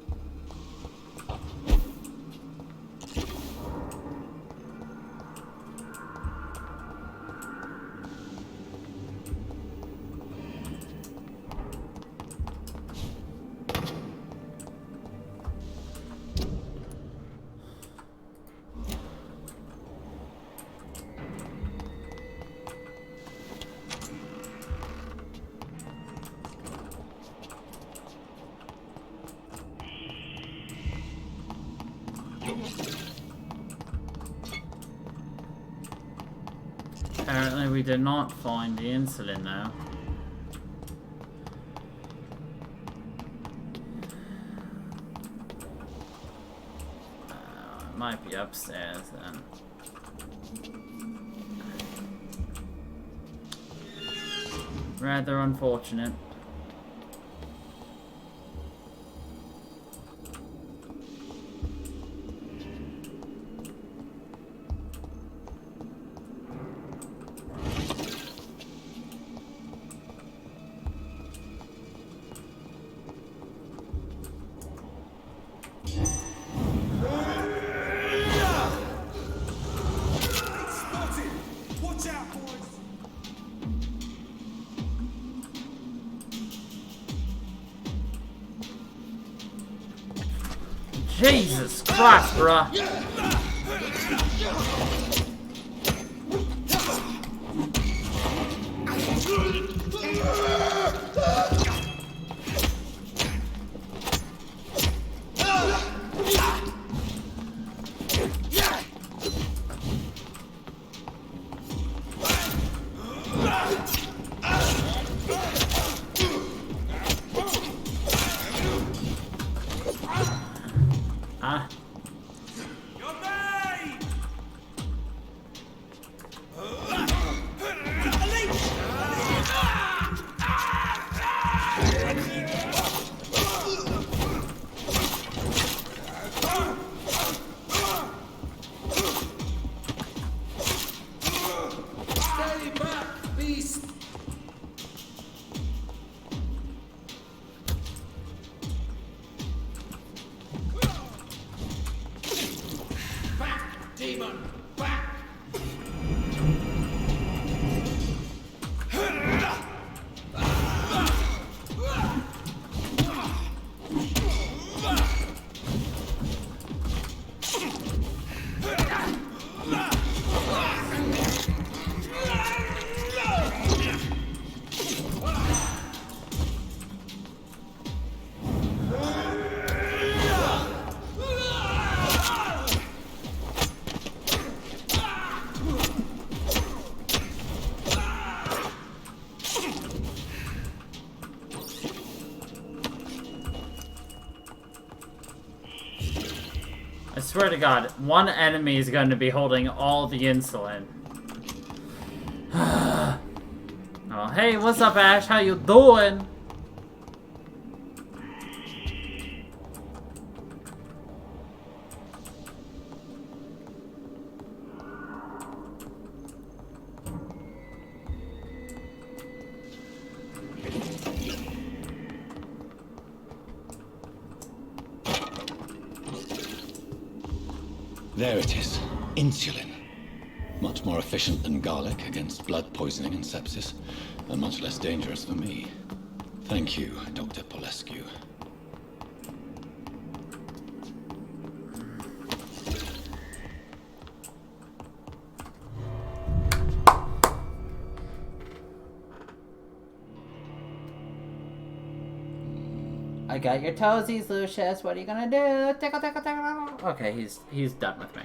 Apparently we did not find the insulin now. It might be upstairs then. Rather unfortunate. Jesus Christ, bruh. I swear to God, one enemy is going to be holding all the insulin. Oh, hey, what's up, Ash? How you doing? There it is. Insulin. Much more efficient than garlic against blood poisoning and sepsis, and much less dangerous for me. Thank you, Dr. Polescu. I got your toesies, Lucius. What are you gonna do? Tickle, tickle, tickle. Okay, he's done with me.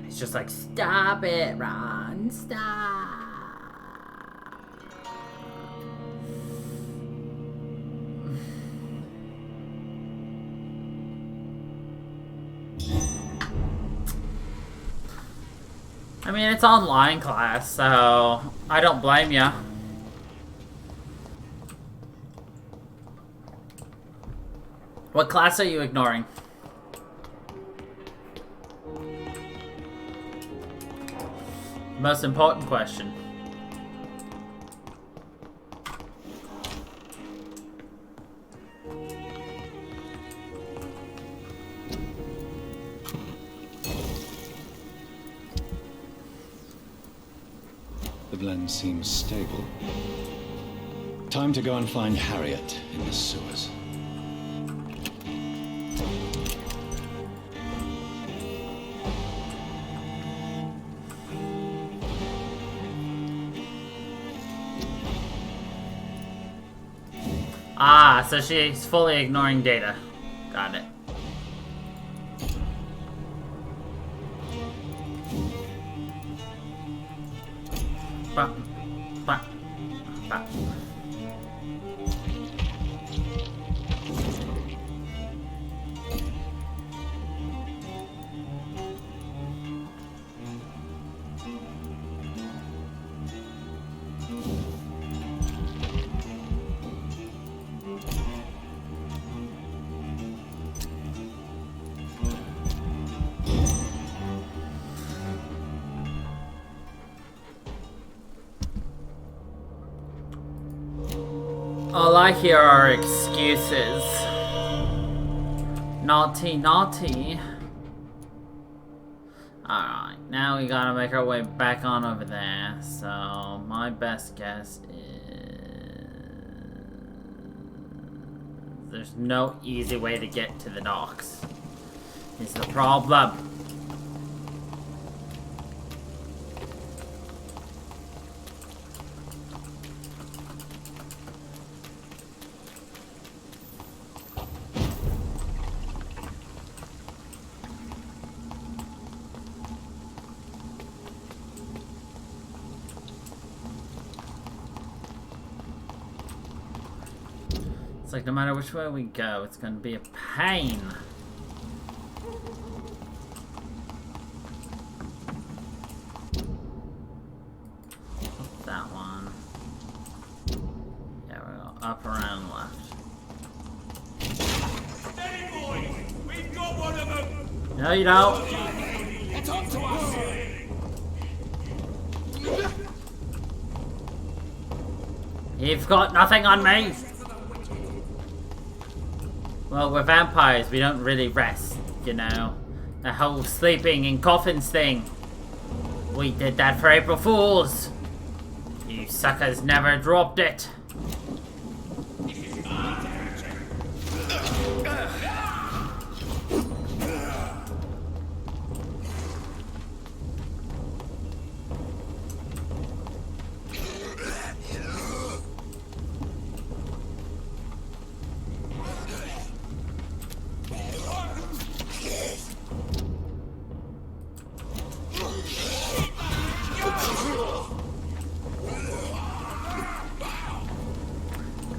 He's just like, stop it, Ron. Stop. I mean, it's online class, so I don't blame ya. What class are you ignoring? Most important question. Glen seems stable. Time to go and find Harriet in the sewers. Ah, so she's fully ignoring Data. Got it. Ba, ba, ba. All I hear are excuses. Naughty, naughty. Alright, now we gotta make our way back on over there. So, my best guess is... there's no easy way to get to the docks. Is the problem. It's like no matter which way we go, it's gonna be a pain. What's that one? Yeah, we're going up, around, left. Steady, boys! We've got one of them! No, you don't. It's up to us! You've got nothing on me. Well, we're vampires, we don't really rest, you know. The whole sleeping in coffins thing. We did that for April Fools. You suckers never dropped it.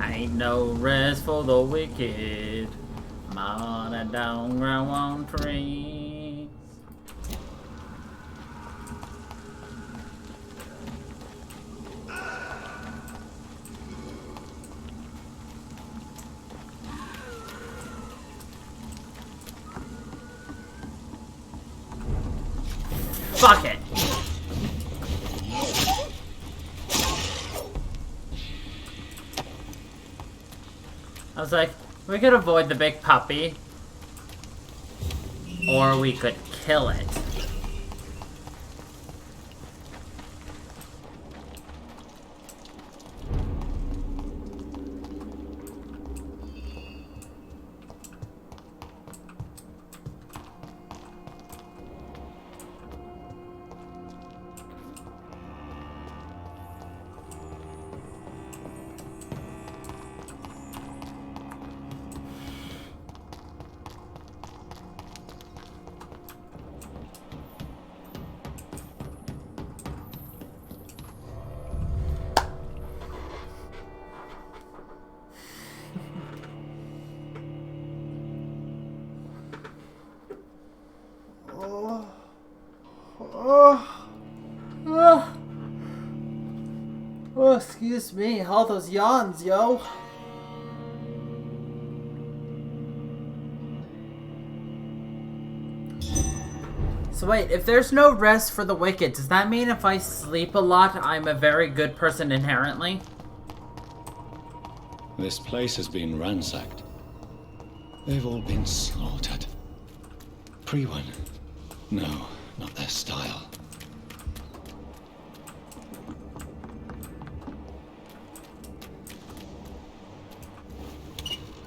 Ain't no rest for the wicked. I'm on down ground on trees. Fuck it. I was like, we could avoid the big puppy, or we could kill it. Oh, excuse me, all those yawns, yo. So wait, if there's no rest for the wicked, does that mean if I sleep a lot, I'm a very good person inherently? This place has been ransacked. They've all been slaughtered. Pre-one. No, not their style.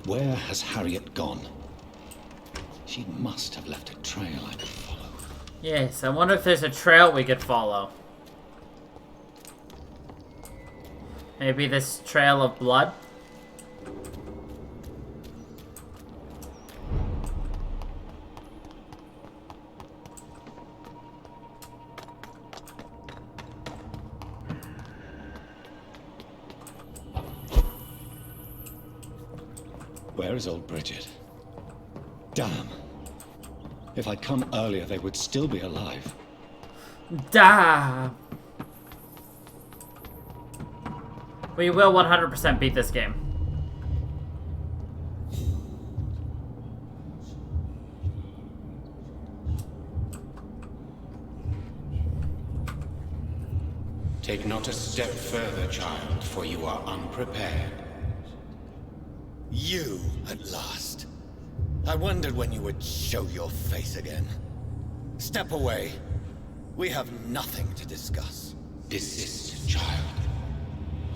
Where has Harriet gone? She must have left a trail I could follow. Yes, I wonder if there's a trail we could follow. Maybe this trail of blood? Where is old Bridget? Damn. If I'd come earlier, they would still be alive. Damn. We will 100% beat this game. Take not a step further, child, for you are unprepared. You, at last. I wondered when you would show your face again. Step away. We have nothing to discuss. Desist, child.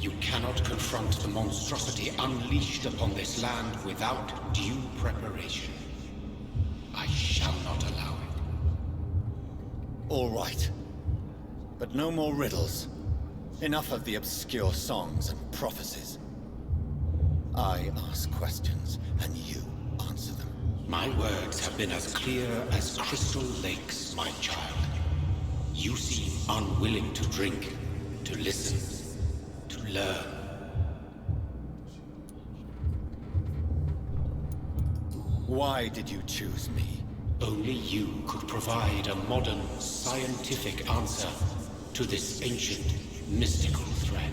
You cannot confront the monstrosity unleashed upon this land without due preparation. I shall not allow it. All right. But no more riddles. Enough of the obscure songs and prophecies. I ask questions, and you answer them. My words have been as clear as crystal lakes, my child. You seem unwilling to drink, to listen, to learn. Why did you choose me? Only you could provide a modern, scientific answer to this ancient, mystical thread.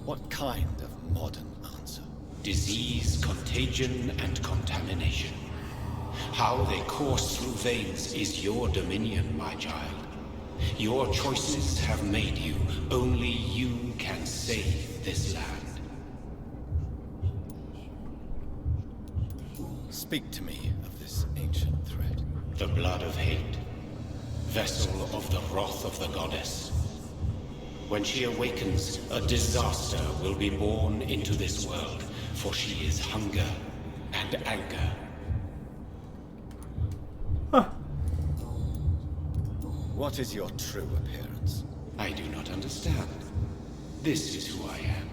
What kind of modern answer? Disease, contagion, and contamination. How they course through veins is your dominion, my child. Your choices have made you. Only you can save this land. Speak to me of this ancient thread. The blood of hate. Vessel of the wrath of the goddess. When she awakens, a disaster will be born into this world, for she is hunger and anger. What is your true appearance? I do not understand. This is who I am.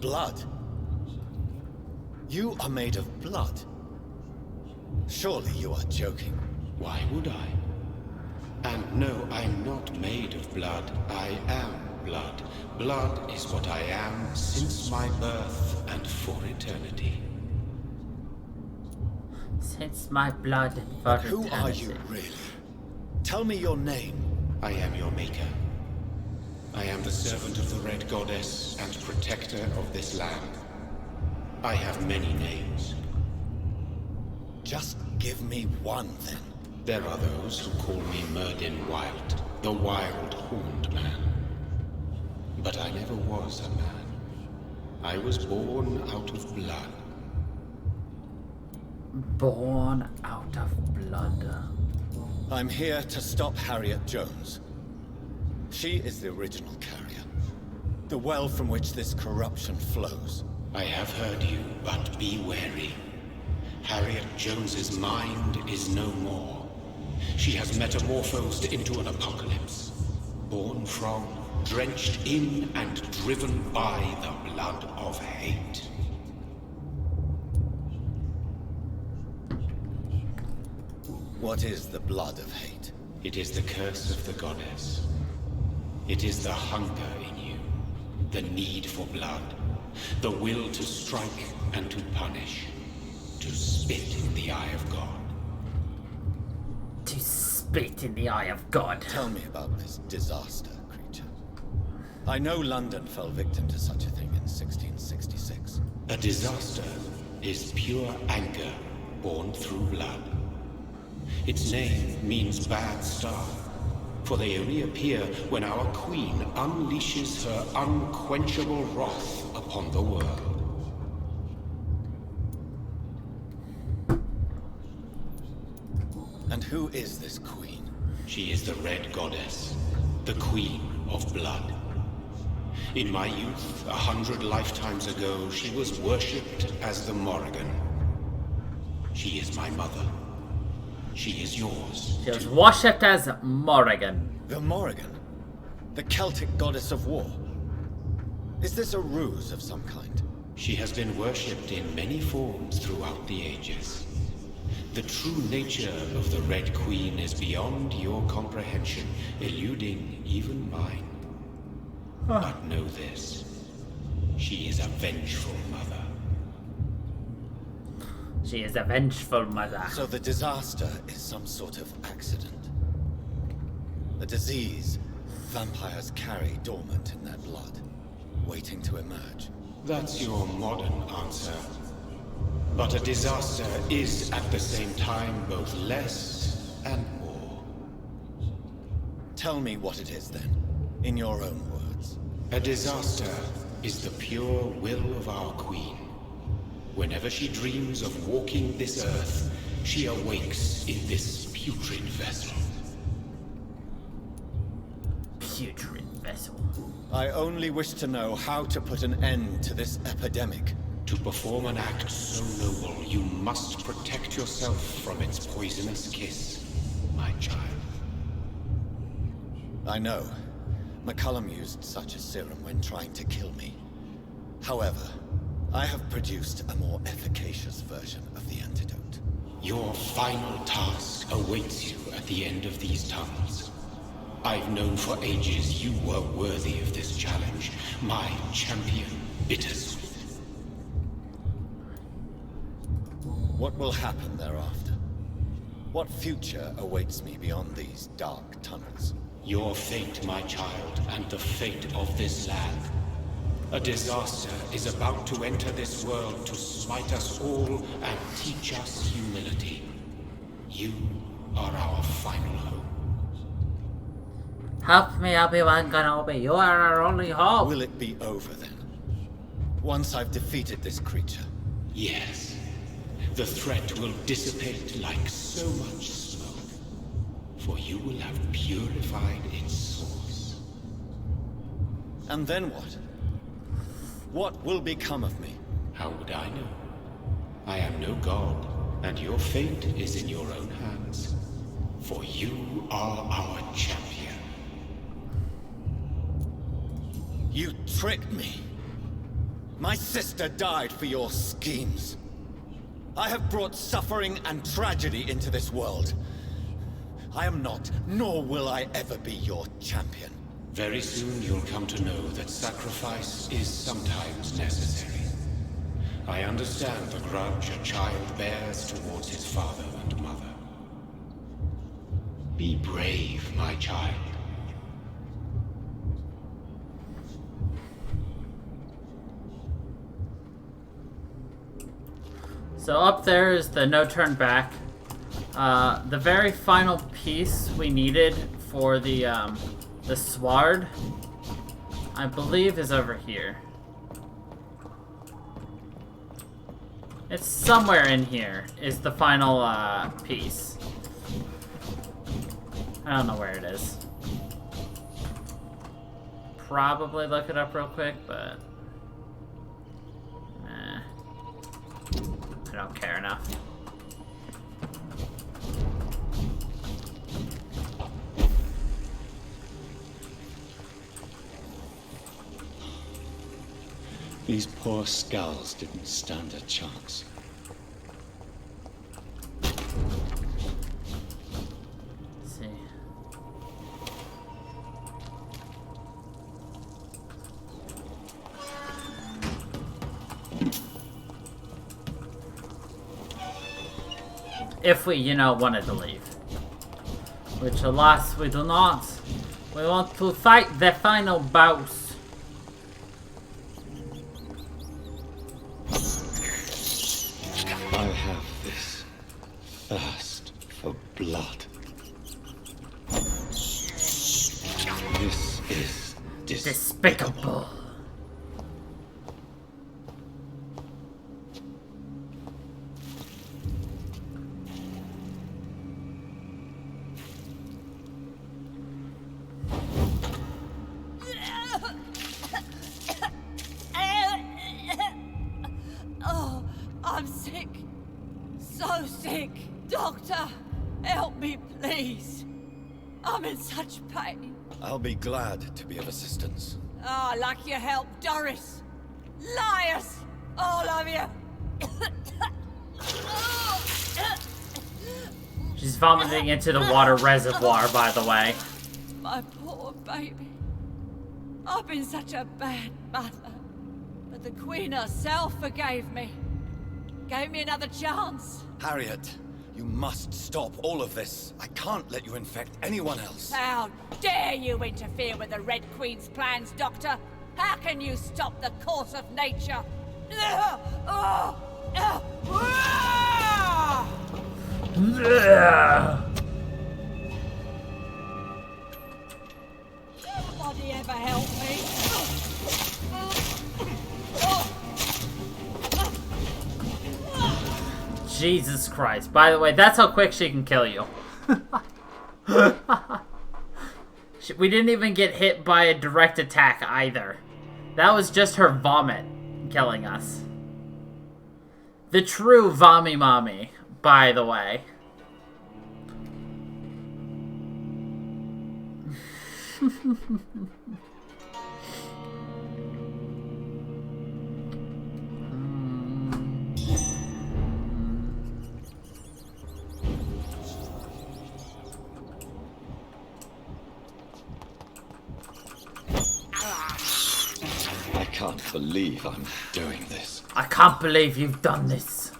Blood? You are made of blood. Surely you are joking. Why would I? And no, I'm not made of blood. I am blood. Blood is what I am since my birth and for eternity. Since my blood and for Who eternity. are you really? Tell me your name. I am your maker. I am the servant of the Red Goddess and protector of this land. I have many names. Just give me one, then. There are those who call me Merdin Wild, the Wild Horned Man. But I never was a man. I was born out of blood. Born out of blood. I'm here to stop Harriet Jones. She is the original carrier. The well from which this corruption flows. I have heard you, but be wary. Harriet Jones's mind is no more. She has metamorphosed into an apocalypse. Born from, drenched in, and driven by the blood of hate. What is the blood of hate? It is the curse of the goddess. It is the hunger in you, the need for blood, the will to strike and to punish, to spit in the eye of God. To spit in the eye of God. Tell me about this disaster, creature. I know London fell victim to such a thing in 1666. A disaster is pure anger born through blood. Its name means bad star, for they reappear when our queen unleashes her unquenchable wrath upon the world. And who is this queen? She is the Red Goddess, the Queen of Blood. In my youth, 100 lifetimes ago, she was worshipped as the Morrigan. She is my mother. She is yours. She was worshipped as Morrigan. The Morrigan? The Celtic goddess of war? Is this a ruse of some kind? She has been worshipped in many forms throughout the ages. The true nature of the Red Queen is beyond your comprehension, eluding even mine. But know this. She is a vengeful mother. She is a vengeful mother. So the disaster is some sort of accident. A disease vampires carry dormant in their blood, waiting to emerge. That's your modern answer. But a disaster is at the same time both less and more. Tell me what it is then, in your own words. A disaster is the pure will of our queen. Whenever she dreams of walking this earth, she awakes in this putrid vessel. Putrid vessel. I only wish to know how to put an end to this epidemic. To perform an act so noble, you must protect yourself from its poisonous kiss, my child. I know. McCullum used such a serum when trying to kill me. However, I have produced a more efficacious version of the antidote. Your final task awaits you at the end of these tunnels. I've known for ages you were worthy of this challenge, my champion, Bittersweet. What will happen thereafter? What future awaits me beyond these dark tunnels? Your fate, my child, and the fate of this land. A disaster is about to enter this world to smite us all and teach us humility. You are our final hope. Help me, Obi-Wan Kenobi. You are our only hope. Will it be over then? Once I've defeated this creature? Yes. The threat will dissipate like so much smoke. For you will have purified its source. And then what? What will become of me? How would I know? I am no god, and your fate is in your own hands. For you are our champion. You tricked me. My sister died for your schemes. I have brought suffering and tragedy into this world. I am not, nor will I ever be your champion. Very soon you'll come to know that sacrifice is sometimes necessary. I understand the grudge a child bears towards his father and mother. Be brave, my child. So up there is the no turn back. The very final piece we needed for the sword, I believe, is over here. It's somewhere in here is the final piece. I don't know where it is. Probably look it up real quick, but I don't care enough. These poor skulls didn't stand a chance. Let's see. If we, wanted to leave. Which, alas, we do not. We want to fight the final boss. I have this thirst for blood. This is despicable. me, please. I'm in such pain. I'll be glad to be of assistance. Ah, like your help, Doris. Liars! All of you! She's vomiting into the water reservoir, by the way. My poor baby. I've been such a bad mother. But the Queen herself forgave me. Gave me another chance. Harriet, you must stop all of this. I can't let you infect anyone else. How dare you interfere with the Red Queen's plans, Doctor? How can you stop the course of nature? Nobody ever helped me. Jesus Christ. By the way, that's how quick she can kill you. We didn't even get hit by a direct attack either. That was just her vomit killing us. The true Vommy Mommy, by the way. I can't believe I'm doing this. I can't believe you've done this.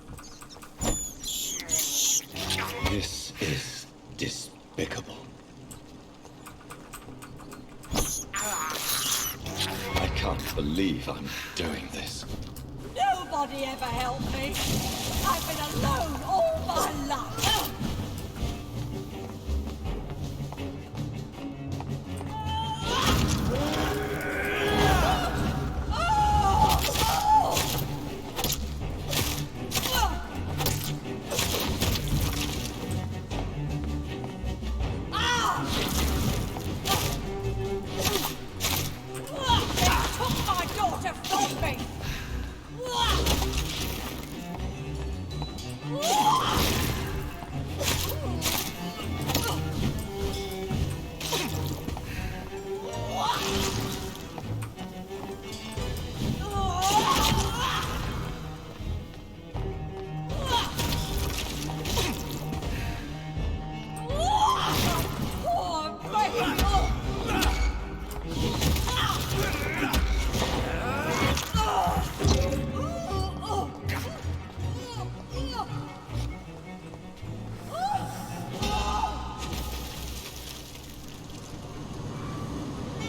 This is despicable. I can't believe I'm doing this. Nobody ever helped me. I've been alone all my life.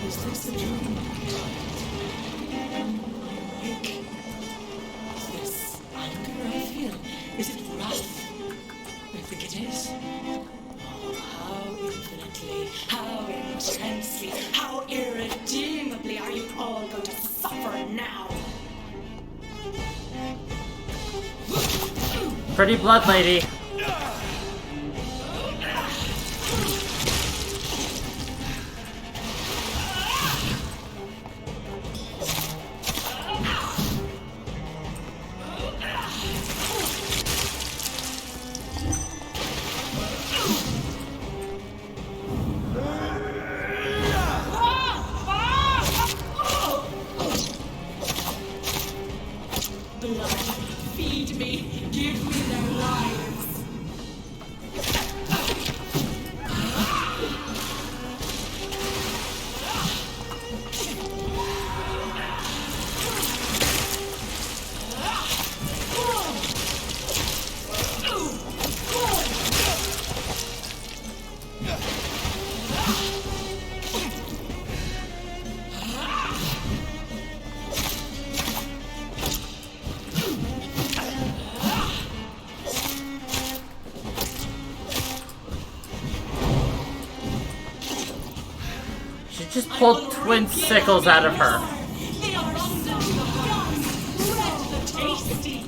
Is this a dream? Awake. Is this anger I feel? Is it wrath? I think it is. Oh, how infinitely, how intensely, how irredeemably are you all going to suffer now? Pretty blood lady. Feed me, give me their lives. She just pulled twin sickles out of her. They are under the guns. Red the tasty.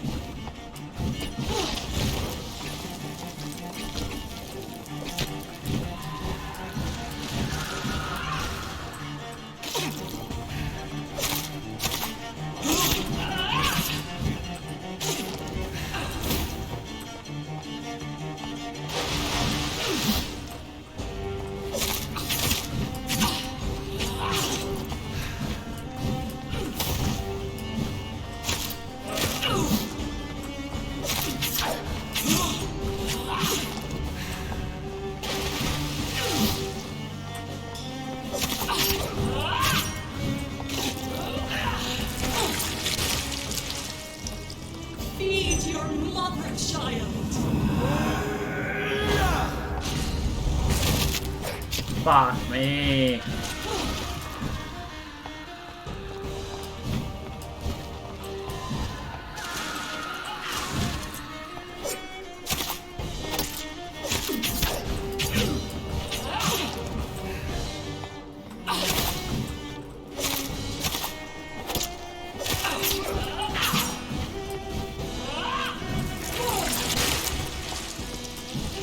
Fuck me.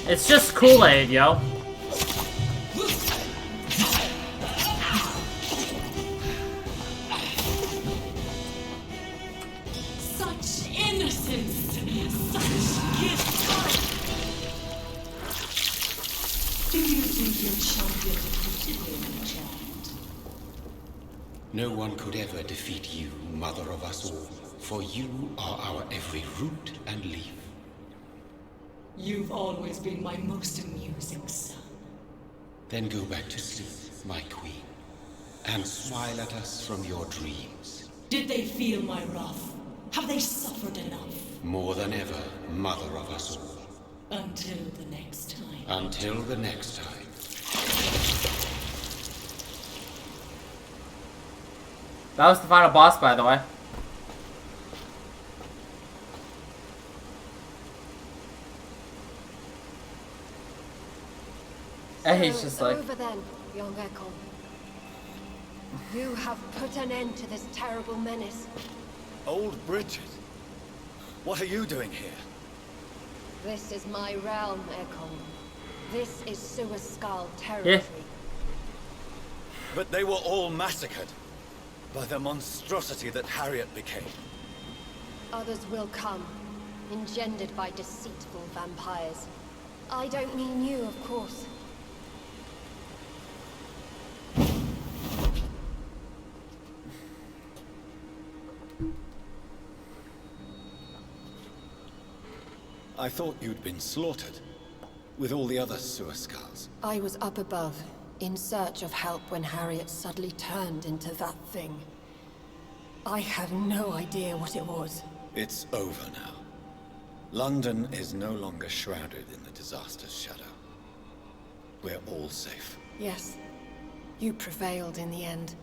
It's just Kool-Aid, yo. Such innocence! Such gift! Do you think your champion defeated him, child? No one could ever defeat you, mother of us all, for you are our every root and leaf. You've always been my most amusing son. Then go back to sleep, my queen, and smile at us from your dreams. Did they feel my wrath? Have they suffered enough? More than ever, mother of us all. Until the next time. Until the next time. That was the final boss, by the way. And he's just like, over then, young Ekon. You have put an end to this terrible menace. Old Bridget, what are you doing here? This is my realm, Ekon. This is Suascal territory. Yeah. But they were all massacred by the monstrosity that Harriet became. Others will come, engendered by deceitful vampires. I don't mean you, of course. I thought you'd been slaughtered, with all the other Suascals. I was up above, in search of help when Harriet suddenly turned into that thing. I have no idea what it was. It's over now. London is no longer shrouded in the disaster's shadow. We're all safe. Yes, you prevailed in the end.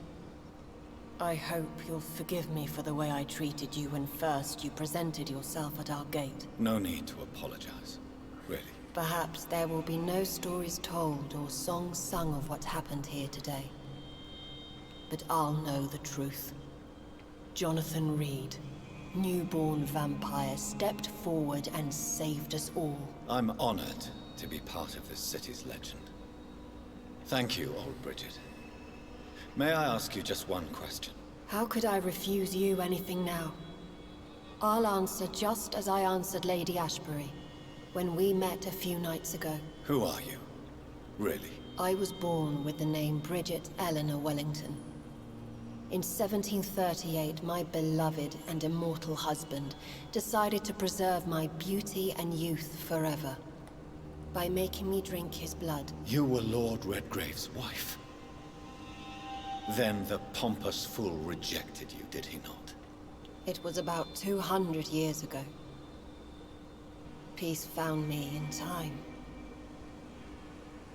I hope you'll forgive me for the way I treated you when first you presented yourself at our gate. No need to apologize, really. Perhaps there will be no stories told or songs sung of what happened here today. But I'll know the truth. Jonathan Reed, newborn vampire, stepped forward and saved us all. I'm honored to be part of this city's legend. Thank you, old Bridget. May I ask you just one question? How could I refuse you anything now? I'll answer just as I answered Lady Ashbury when we met a few nights ago. Who are you? Really? I was born with the name Bridget Eleanor Wellington. In 1738, my beloved and immortal husband decided to preserve my beauty and youth forever by making me drink his blood. You were Lord Redgrave's wife. Then the pompous fool rejected you, did he not? It was about 200 years ago. Peace found me in time.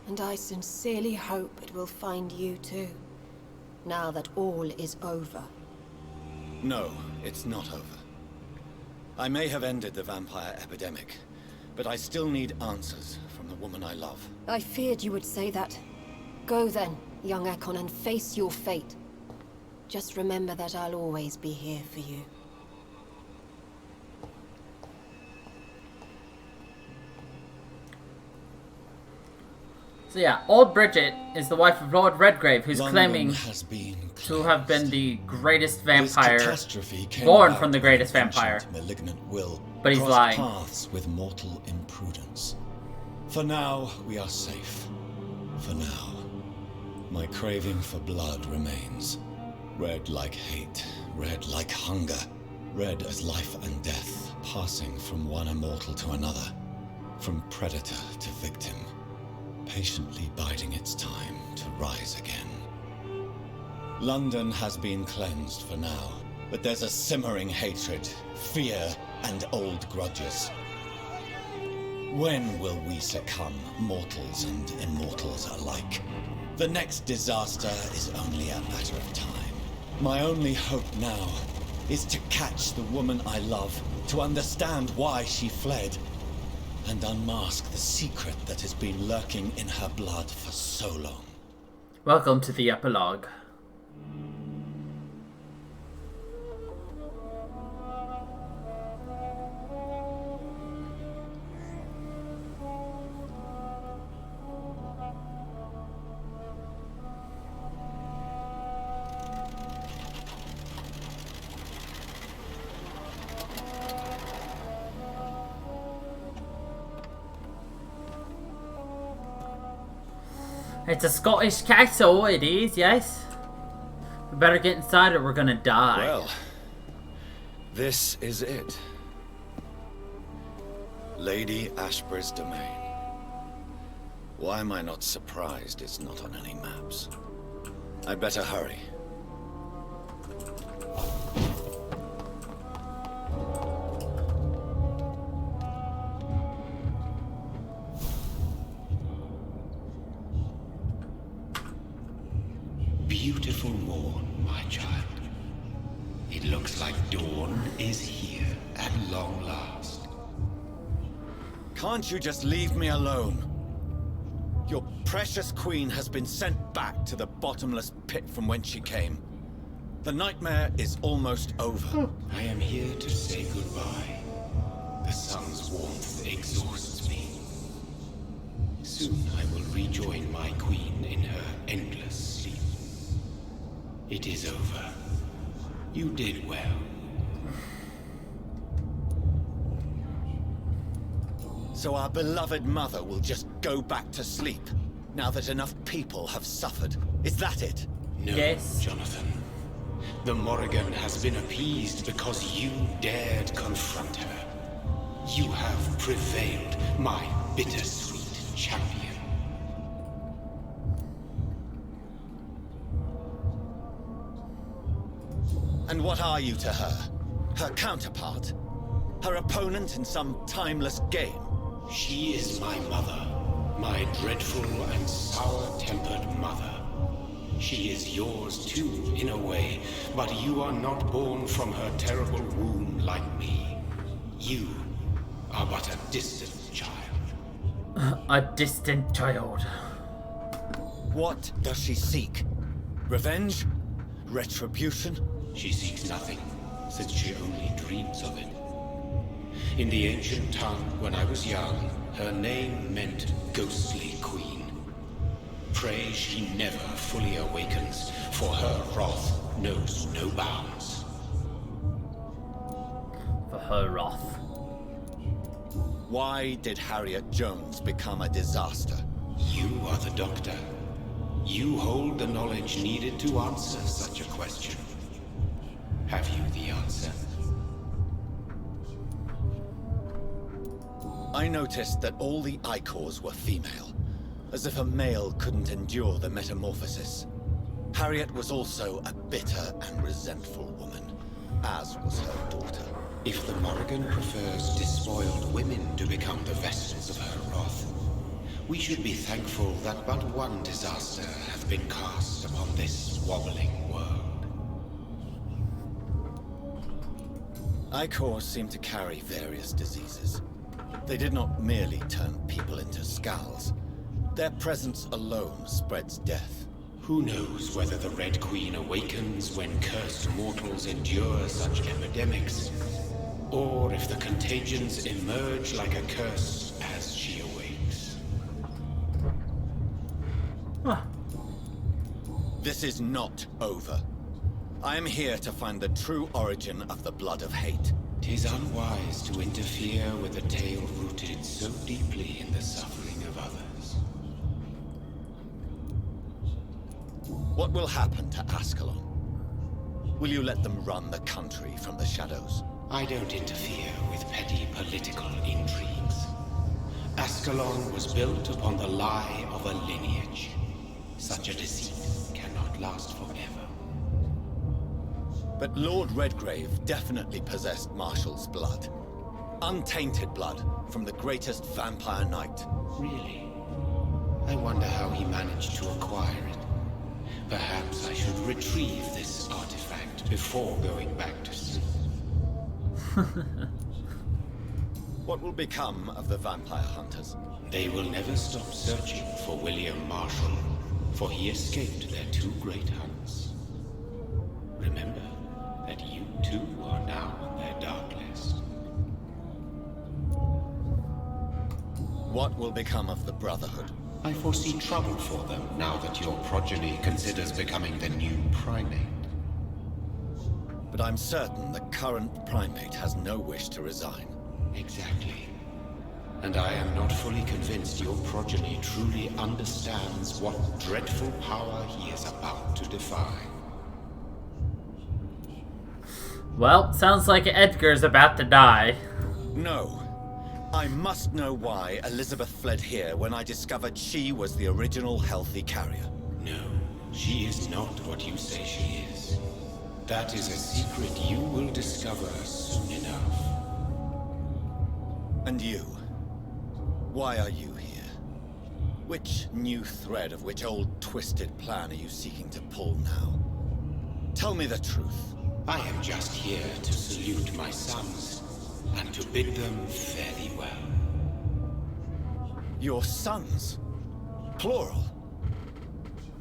And I sincerely hope it will find you too, now that all is over. No, it's not over. I may have ended the vampire epidemic, but I still need answers from the woman I love. I feared you would say that. Go then, young Ekon, and face your fate. Just remember that I'll always be here for you. So yeah, old Bridget is the wife of Lord Redgrave, who's London claiming has been to have been the greatest This vampire catastrophe came born about from the greatest when vampire. ancient malignant will But he's crossed lying. paths with mortal imprudence. For now, we are safe. For now. My craving for blood remains. Red like hate, red like hunger. Red as life and death, passing from one immortal to another. From predator to victim. Patiently biding its time to rise again. London has been cleansed for now, but there's a simmering hatred, fear, and old grudges. When will we succumb, mortals and immortals alike? The next disaster is only a matter of time. My only hope now is to catch the woman I love, to understand why she fled, and unmask the secret that has been lurking in her blood for so long. Welcome to the epilogue. It's a Scottish castle, it is, yes. We better get inside or we're gonna die. Well, this is it. Lady Ashbur's domain. Why am I not surprised it's not on any maps? I'd better hurry. Beautiful morn, my child. It looks like dawn is here at long last. Can't you just leave me alone? Your precious queen has been sent back to the bottomless pit from whence she came. The nightmare is almost over. I am here to say goodbye. The sun's warmth exhausts me. Soon I will rejoin my queen in her endless sleep. It is over. You did well. So our beloved mother will just go back to sleep, now that enough people have suffered. Is that it? No, yes. Jonathan. The Morrigan has been appeased because you dared confront her. You have prevailed, my bittersweet champion. And what are you to her? Her counterpart? Her opponent in some timeless game? She is my mother. My dreadful and sour-tempered mother. She is yours too, in a way, but you are not born from her terrible womb like me. You are but a distant child. A distant child. What does she seek? Revenge? Retribution? She seeks nothing, since she only dreams of it. In the ancient tongue, when I was young, her name meant Ghostly Queen. Pray she never fully awakens, for her wrath knows no bounds. For her wrath. Why did Harriet Jones become a disaster? You are the doctor. You hold the knowledge needed to answer such a question. Have you the answer? I noticed that all the Icors were female, as if a male couldn't endure the metamorphosis. Harriet was also a bitter and resentful woman, as was her daughter. If the Morrigan prefers despoiled women to become the vessels of her wrath, we should be thankful that but one disaster hath been cast upon this wobbling world. Icors seem to carry various diseases. They did not merely turn people into skulls. Their presence alone spreads death. Who knows whether the Red Queen awakens when cursed mortals endure such epidemics, or if the contagions emerge like a curse as she awakes. Huh. This is not over. I am here to find the true origin of the blood of hate. 'Tis unwise to interfere with a tale rooted so deeply in the suffering of others. What will happen to Ascalon? Will you let them run the country from the shadows? I don't interfere with petty political intrigues. Ascalon was built upon the lie of a lineage. Such a deceit cannot last forever. But Lord Redgrave definitely possessed Marshall's blood. Untainted blood from the greatest vampire knight. Really? I wonder how he managed to acquire it. Perhaps I should retrieve this artifact before going back to sleep. What will become of the vampire hunters? They will never stop searching for William Marshall, for he escaped their 2 great hunts. Remember that you too are now on their dark list. What will become of the Brotherhood? I foresee trouble for them now that your progeny considers becoming the new primate. But I'm certain the current primate has no wish to resign. Exactly. And I am not fully convinced your progeny truly understands what dreadful power he is about to defy. Well, sounds like Edgar's about to die. No. I must know why Elizabeth fled here when I discovered she was the original healthy carrier. No, she is not what you say she is. That is a secret you will discover soon enough. And you? Why are you here? Which new thread of which old twisted plan are you seeking to pull now? Tell me the truth. I am just here to salute my sons, and to bid them fare thee well. Your sons? Plural?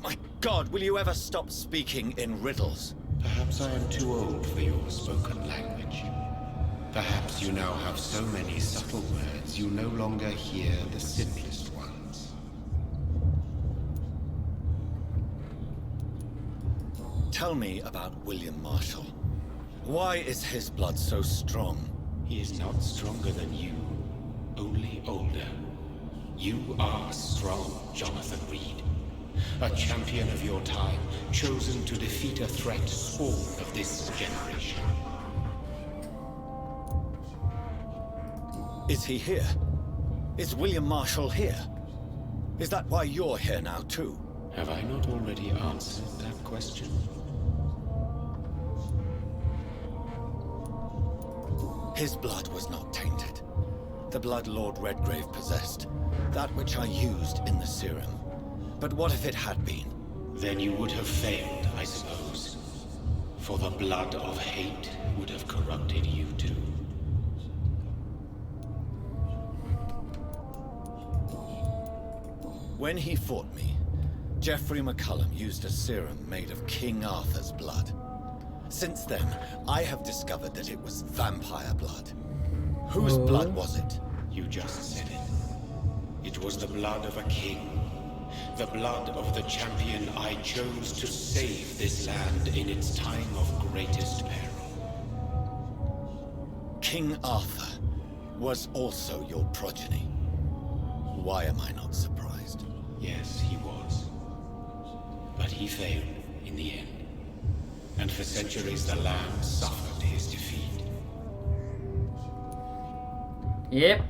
My God, will you ever stop speaking in riddles? Perhaps I am too old for your spoken language. Perhaps you now have so many subtle words you no longer hear the simplest ones. Tell me about William Marshall. Why is his blood so strong? He is not stronger than you, only older. You are strong, Jonathan Reed. A champion of your time, chosen to defeat a threat spawn of this generation. Is he here? Is William Marshall here? Is that why you're here now, too? Have I not already answered that question? His blood was not tainted. The blood Lord Redgrave possessed. That which I used in the serum. But what if it had been? Then you would have failed, I suppose. For the blood of hate would have corrupted you too. When he fought me, Geoffrey McCullum used a serum made of King Arthur's blood. Since then, I have discovered that it was vampire blood. Whose blood was it? You just said it. It was the blood of a king. The blood of the champion I chose to save this land in its time of greatest peril. King Arthur was also your progeny. Why am I not surprised? Yes, he was. But he failed in the end. And for centuries the land suffered his defeat. Yep.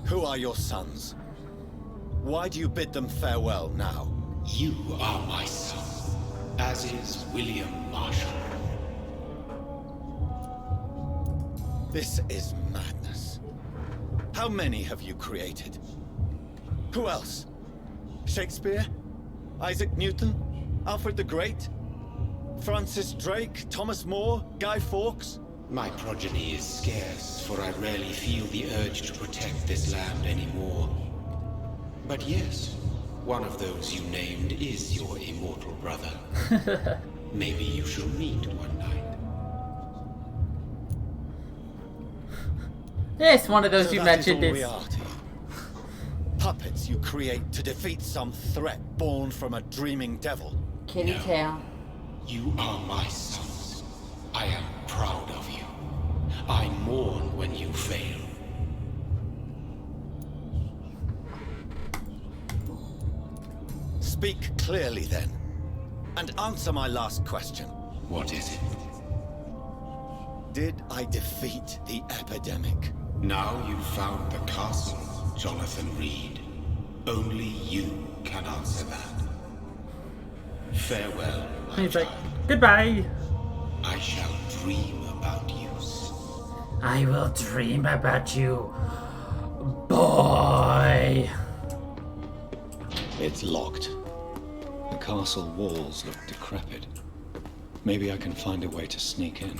Who are your sons? Why do you bid them farewell now? You are my son, as is William Marshall. This is madness. How many have you created? Who else? Shakespeare? Isaac Newton? Alfred the Great? Francis Drake? Thomas More? Guy Fawkes? My progeny is scarce, for I rarely feel the urge to protect this land anymore. But yes, one of those you named is your immortal brother. Maybe you shall meet one night. Yes, one of those So you that mentioned is all is... we are to you. Puppets you create to defeat some threat born from a dreaming devil. Can you tell? You are my sons. I am proud of you. I mourn when you fail. Speak clearly then, and answer my last question. What is it? Did I defeat the epidemic? Now you've found the castle, Jonathan Reed. Only you can answer that. Farewell, my He's like, child. goodbye. I shall dream about you. I will dream about you, boy. It's locked. The castle walls look decrepit. Maybe I can find a way to sneak in.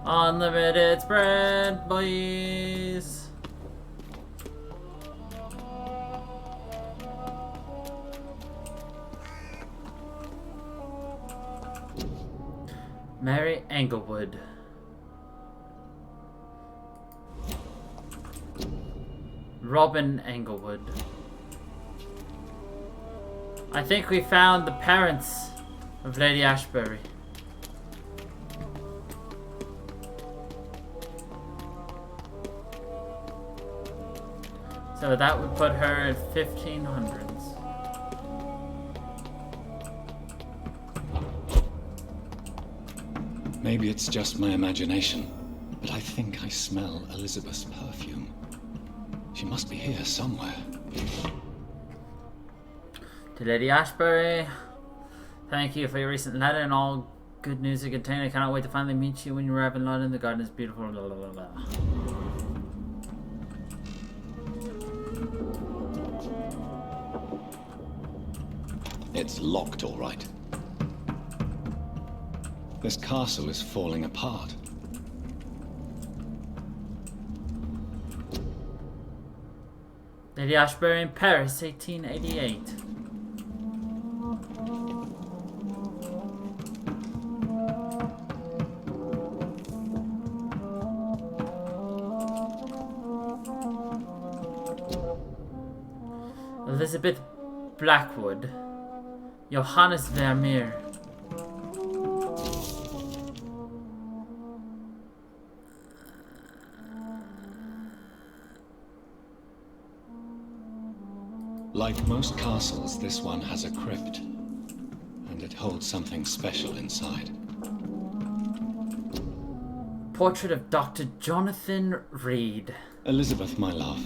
Unlimited spread, boys. Mary Englewood. Robin Englewood. I think we found the parents of Lady Ashbury. So that would put her at 1500s. Maybe it's just my imagination, but I think I smell Elizabeth's perfume. She must be here somewhere. To Lady Ashbury, thank you for your recent letter and all good news it contained. I cannot wait to finally meet you when you arrive in London. The garden is beautiful. Blah, blah, blah, blah. It's locked, all right. This castle is falling apart. Lady Ashbury in Paris, 1888. Elizabeth Blackwood. Johannes Vampyr. Like most castles, this one has a crypt, and it holds something special inside. Portrait of Dr. Jonathan Reed. Elizabeth, my love,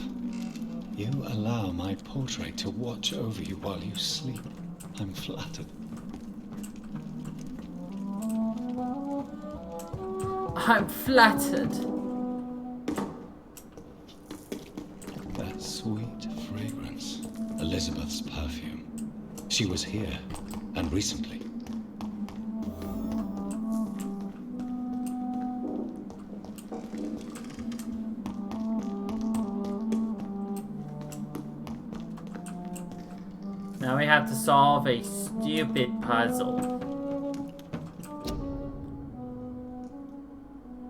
you allow my portrait to watch over you while you sleep. I'm flattered. I'm flattered. That sweet fragrance. Elizabeth's perfume. She was here, and recently. Now we have to solve a stupid puzzle.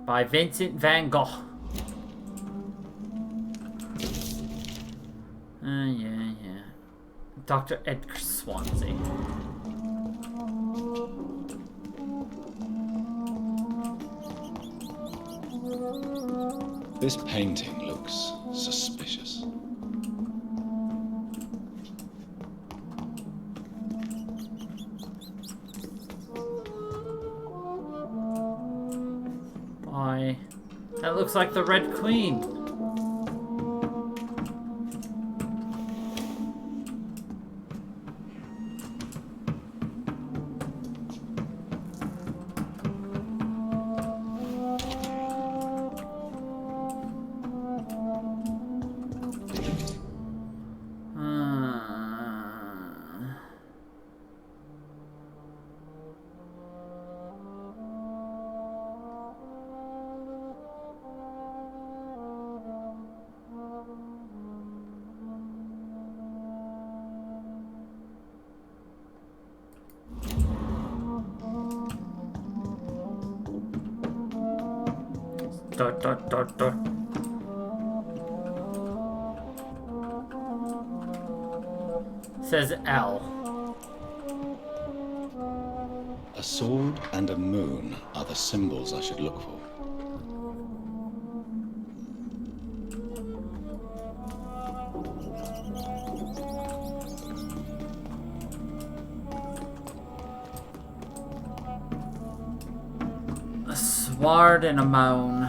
By Vincent van Gogh. Yeah. Dr. Edgar Swansea. This painting looks suspicious. Why? That looks like the Red Queen. Says L. A sword and a moon are the symbols I should look for. A sword and a moon.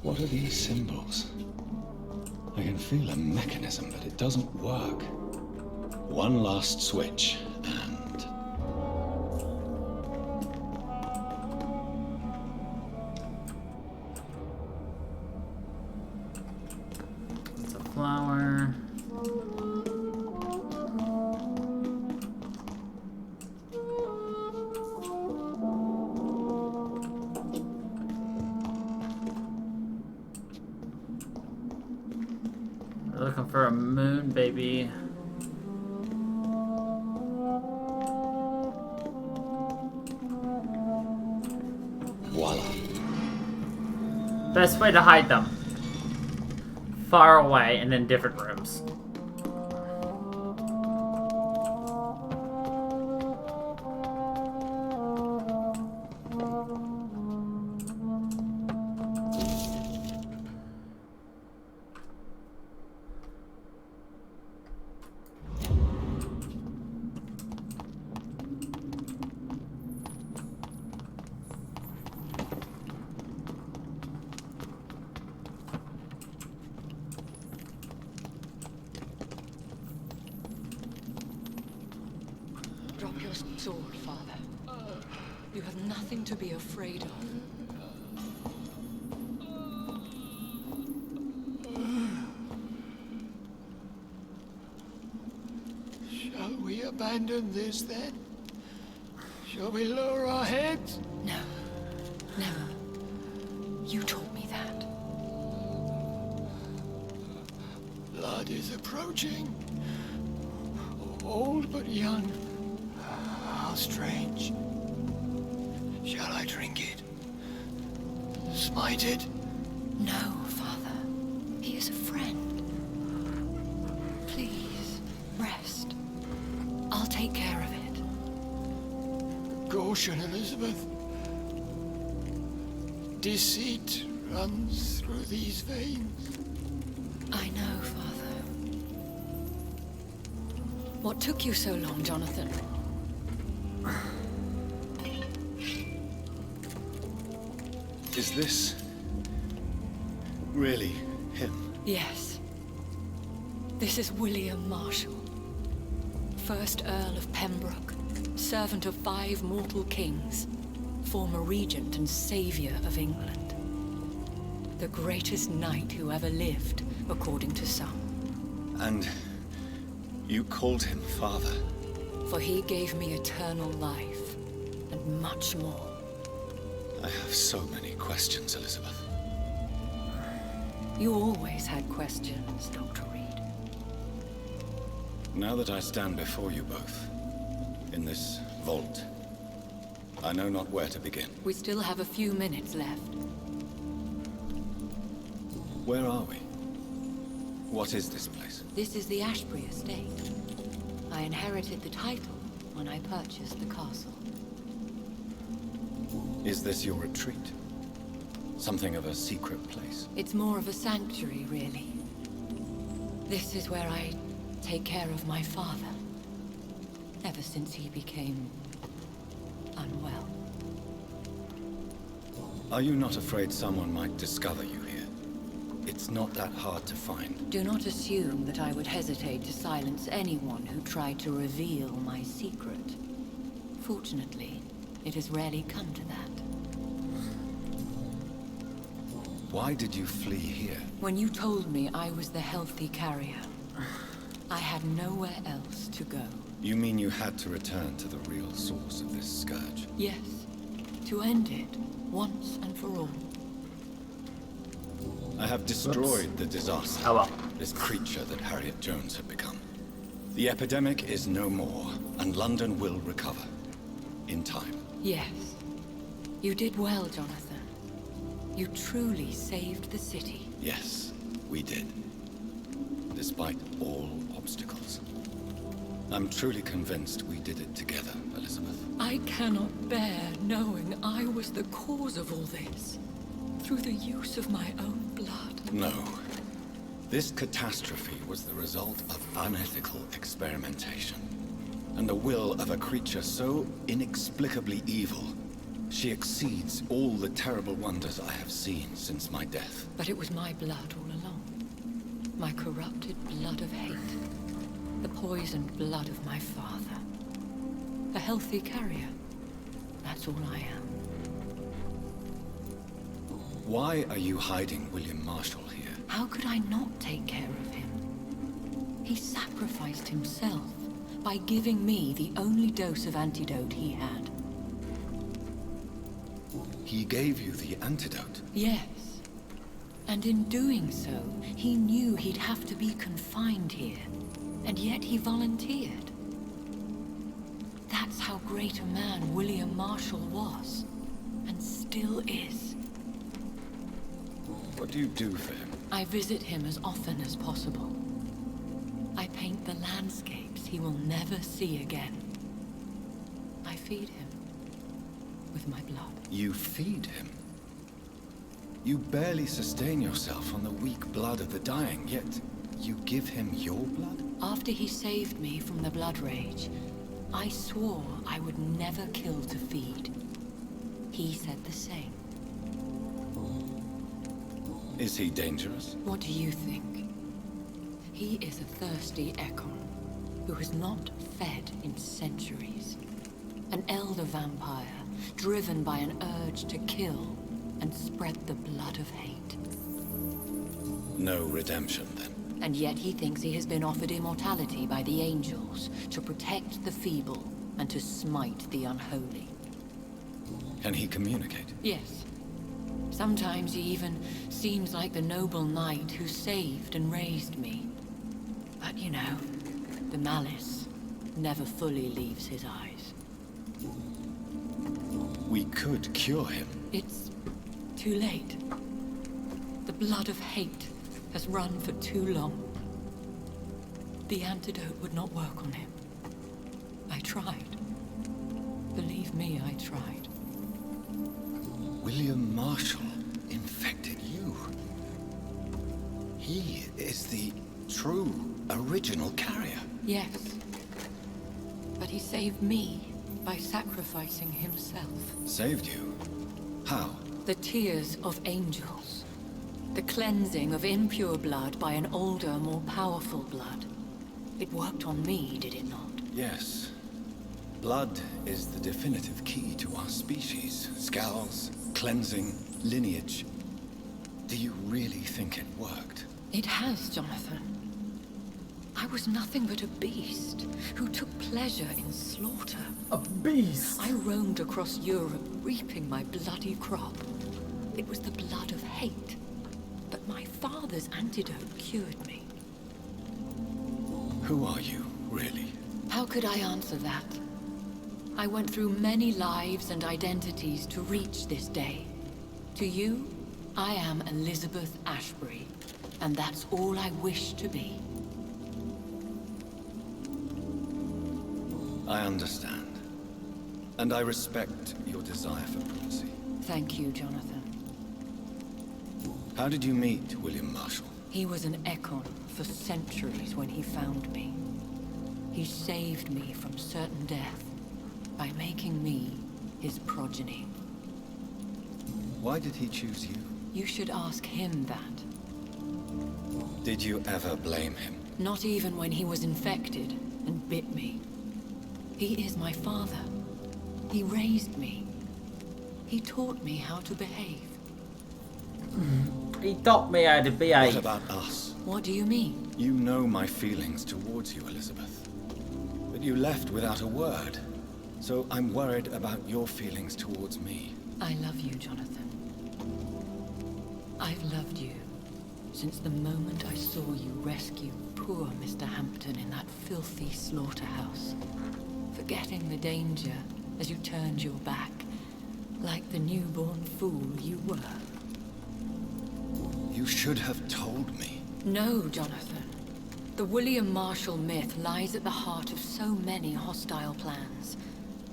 What are these symbols? I can feel a mechanism, but it doesn't work. One last switch, and... It's a flower. We're looking for a moon, baby. voila. Best way to hide them. Far away and in different rooms. Drop your sword, Father. You have nothing to be afraid of. Shall we abandon this then? Shall we lower our heads? No. Never. You taught me that. Blood is approaching. Old but young. How strange. Shall I drink it? Smite it? No, Father. He is a friend. Please, rest. I'll take care of it. Caution, Elizabeth. Deceit runs through these veins. I know, Father. What took you so long, Jonathan? Is this really him? Yes. This is William Marshall, 1st Earl of Pembroke, servant of 5 mortal kings, former regent and savior of England. The greatest knight who ever lived, according to some. And you called him father? For he gave me eternal life, and much more. I have so many questions, Elizabeth. You always had questions, Dr. Reed. Now that I stand before you both, in this vault, I know not where to begin. We still have a few minutes left. Where are we? What is this place? This is the Ashbury estate. I inherited the title when I purchased the castle. Is this your retreat? Something of a secret place? It's more of a sanctuary, really. This is where I take care of my father. Ever since he became unwell. Are you not afraid someone might discover you here? It's not that hard to find. Do not assume that I would hesitate to silence anyone who tried to reveal my secret. Fortunately, it has rarely come to that. Why did you flee here? When you told me I was the healthy carrier, I had nowhere else to go. You mean you had to return to the real source of this scourge? Yes, to end it, once and for all. I have destroyed the disaster. Oh well. This creature that Harriet Jones had become. The epidemic is no more, and London will recover. In time. Yes. You did well, Jonathan. You truly saved the city. Yes, we did. Despite all obstacles. I'm truly convinced we did it together, Elizabeth. I cannot bear knowing I was the cause of all this. Through the use of my own blood. No. This catastrophe was the result of unethical experimentation. And the will of a creature so inexplicably evil, She exceeds all the terrible wonders I have seen since my death. But it was my blood all along. My corrupted blood of hate. The poisoned blood of my father. A healthy carrier. That's all I am. Why are you hiding William Marshall here? How could I not take care of him? He sacrificed himself by giving me the only dose of antidote he had. He gave you the antidote? Yes. And in doing so, he knew he'd have to be confined here. And yet he volunteered. That's how great a man William Marshall was. And still is. What do you do for him? I visit him as often as possible. I paint the landscapes he will never see again. I feed him with my blood. You feed him? You barely sustain yourself on the weak blood of the dying, yet you give him your blood? After he saved me from the blood rage, I swore I would never kill to feed. He said the same. Is he dangerous? What do you think? He is a thirsty Ekon, who has not fed in centuries. An elder vampire, driven by an urge to kill and spread the blood of hate. No redemption, then? And yet he thinks he has been offered immortality by the angels to protect the feeble and to smite the unholy. Can he communicate? Yes. Sometimes he even seems like the noble knight who saved and raised me. But you know, the malice never fully leaves his eyes. We could cure him. It's too late. The blood of hate has run for too long. The antidote would not work on him. I tried. Believe me, I tried. William Marshall infected you. He is the true, original carrier. Yes. But he saved me by sacrificing himself. Saved you? How? The tears of angels. The cleansing of impure blood by an older, more powerful blood. It worked on me, did it not? Yes. Blood is the definitive key to our species. Scowls, cleansing, lineage. Do you really think it worked? It has, Jonathan. I was nothing but a beast who took pleasure in slaughter. A beast? I roamed across Europe, reaping my bloody crop. It was the blood of hate. But my father's antidote cured me. Who are you, really? How could I answer that? I went through many lives and identities to reach this day. To you, I am Elizabeth Ashbury, and that's all I wish to be. I understand. And I respect your desire for privacy. Thank you, Jonathan. How did you meet William Marshall? He was an Ekon for centuries when he found me. He saved me from certain death by making me his progeny. Why did he choose you? You should ask him that. Did you ever blame him? Not even when he was infected and bit me. He is my father. He raised me. He taught me how to behave. He taught me how to behave. What about us? What do you mean? You know my feelings towards you, Elizabeth. But you left without a word. So I'm worried about your feelings towards me. I love you, Jonathan. I've loved you since the moment I saw you rescue poor Mr. Hampton in that filthy slaughterhouse. Forgetting the danger as you turned your back, like the newborn fool you were. You should have told me. No, Jonathan. The William Marshall myth lies at the heart of so many hostile plans.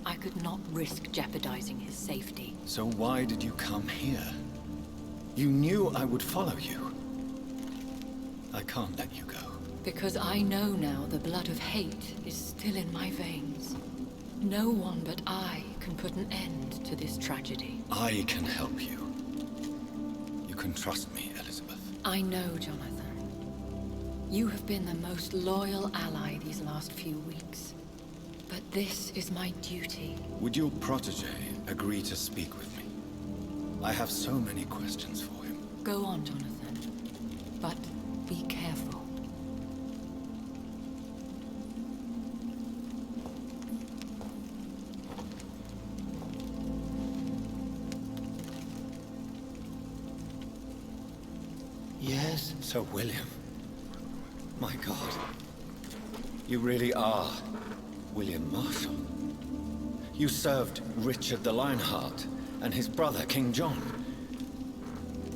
I could not risk jeopardizing his safety. So why did you come here? You knew I would follow you. I can't let you go. Because I know now the blood of hate is still in my veins. No one but I can put an end to this tragedy. I can help you. You can trust me, Elizabeth. I know, Jonathan. You have been the most loyal ally these last few weeks. But this is my duty. Would your protege agree to speak with me? I have so many questions for him. Go on, Jonathan. But be careful. Yes? Sir William. My God. You really are William Marshall. You served Richard the Lionheart and his brother, King John.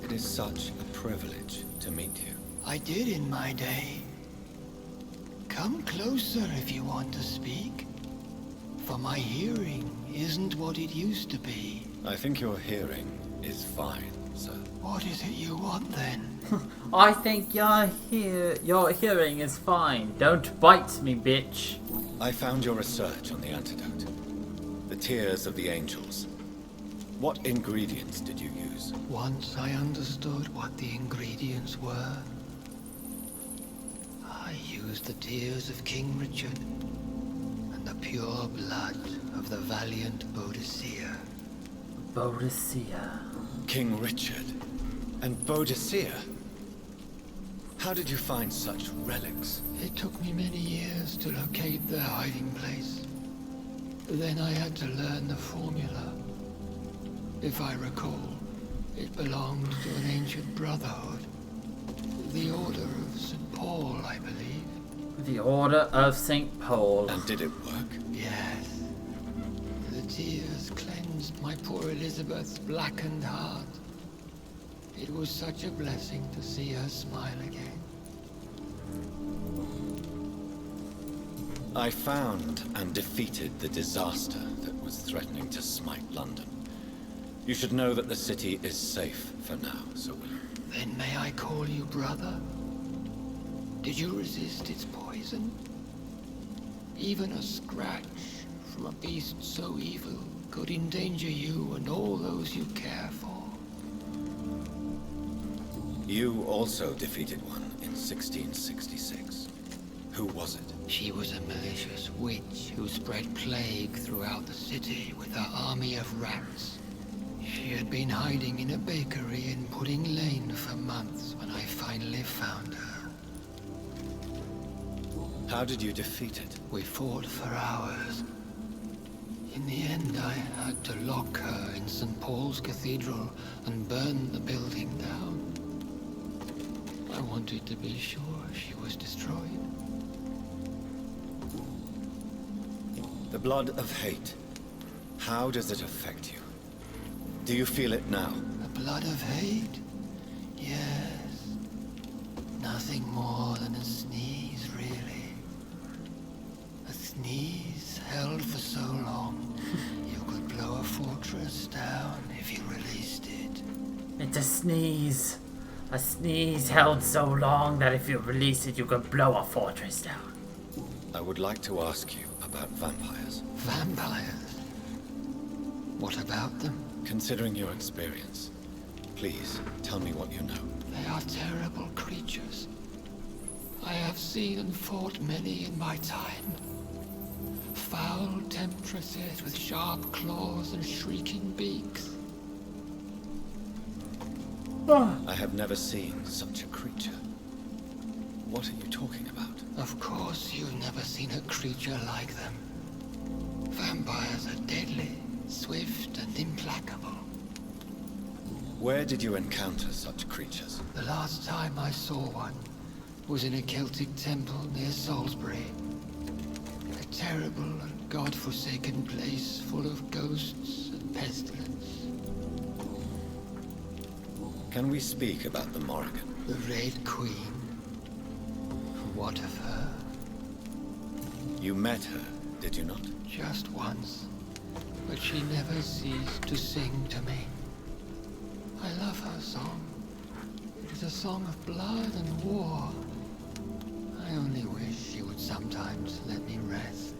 It is such a privilege to meet you. I did in my day. Come closer if you want to speak. For my hearing isn't what it used to be. I think your hearing is fine, sir. What is it you want then? I think your hearing is fine. Don't bite me, bitch. I found your research on the antidote. The tears of the angels. What ingredients did you use? Once I understood what the ingredients were, I used the tears of King Richard and the pure blood of the valiant Boadicea. Boadicea. King Richard and Boadicea? How did you find such relics? It took me many years to locate their hiding place. Then I had to learn the formula. If I recall, it belonged to an ancient brotherhood. The Order of St. Paul, I believe. The Order of St. Paul. And did it work? Yes. The tears cleansed my poor Elizabeth's blackened heart. It was such a blessing to see her smile again. I found and defeated the disaster that was threatening to smite London. You should know that the city is safe for now, Sir William. Then may I call you brother? Did you resist its poison? Even a scratch from a beast so evil could endanger you and all those you care for. You also defeated one in 1666. Who was it? She was a malicious witch who spread plague throughout the city with her army of rats. She had been hiding in a bakery in Pudding Lane for months when I finally found her. How did you defeat it? We fought for hours. In the end, I had to lock her in St. Paul's Cathedral and burn the building down. I wanted to be sure she was destroyed. The blood of hate. How does it affect you? Do you feel it now? The blood of hate? Yes. Nothing more than a sneeze, really. A sneeze held for so long, you could blow a fortress down if you released it. It's a sneeze. A sneeze held so long that if you release it, you could blow a fortress down. I would like to ask you about vampires. Vampires? What about them? Considering your experience, please tell me what you know. They are terrible creatures. I have seen and fought many in my time. Foul temptresses with sharp claws and shrieking beaks. I have never seen such a creature. What are you talking about? Of course you've never seen a creature like them. Vampires are deadly, swift and implacable. Where did you encounter such creatures? The last time I saw one was in a Celtic temple near Salisbury. A terrible and god-forsaken place full of ghosts and pestilence. Can we speak about the Morrigan? The Red Queen. What of her? You met her, did you not? Just once. But she never ceased to sing to me. I love her song. It is a song of blood and war. I only wish she would sometimes let me rest.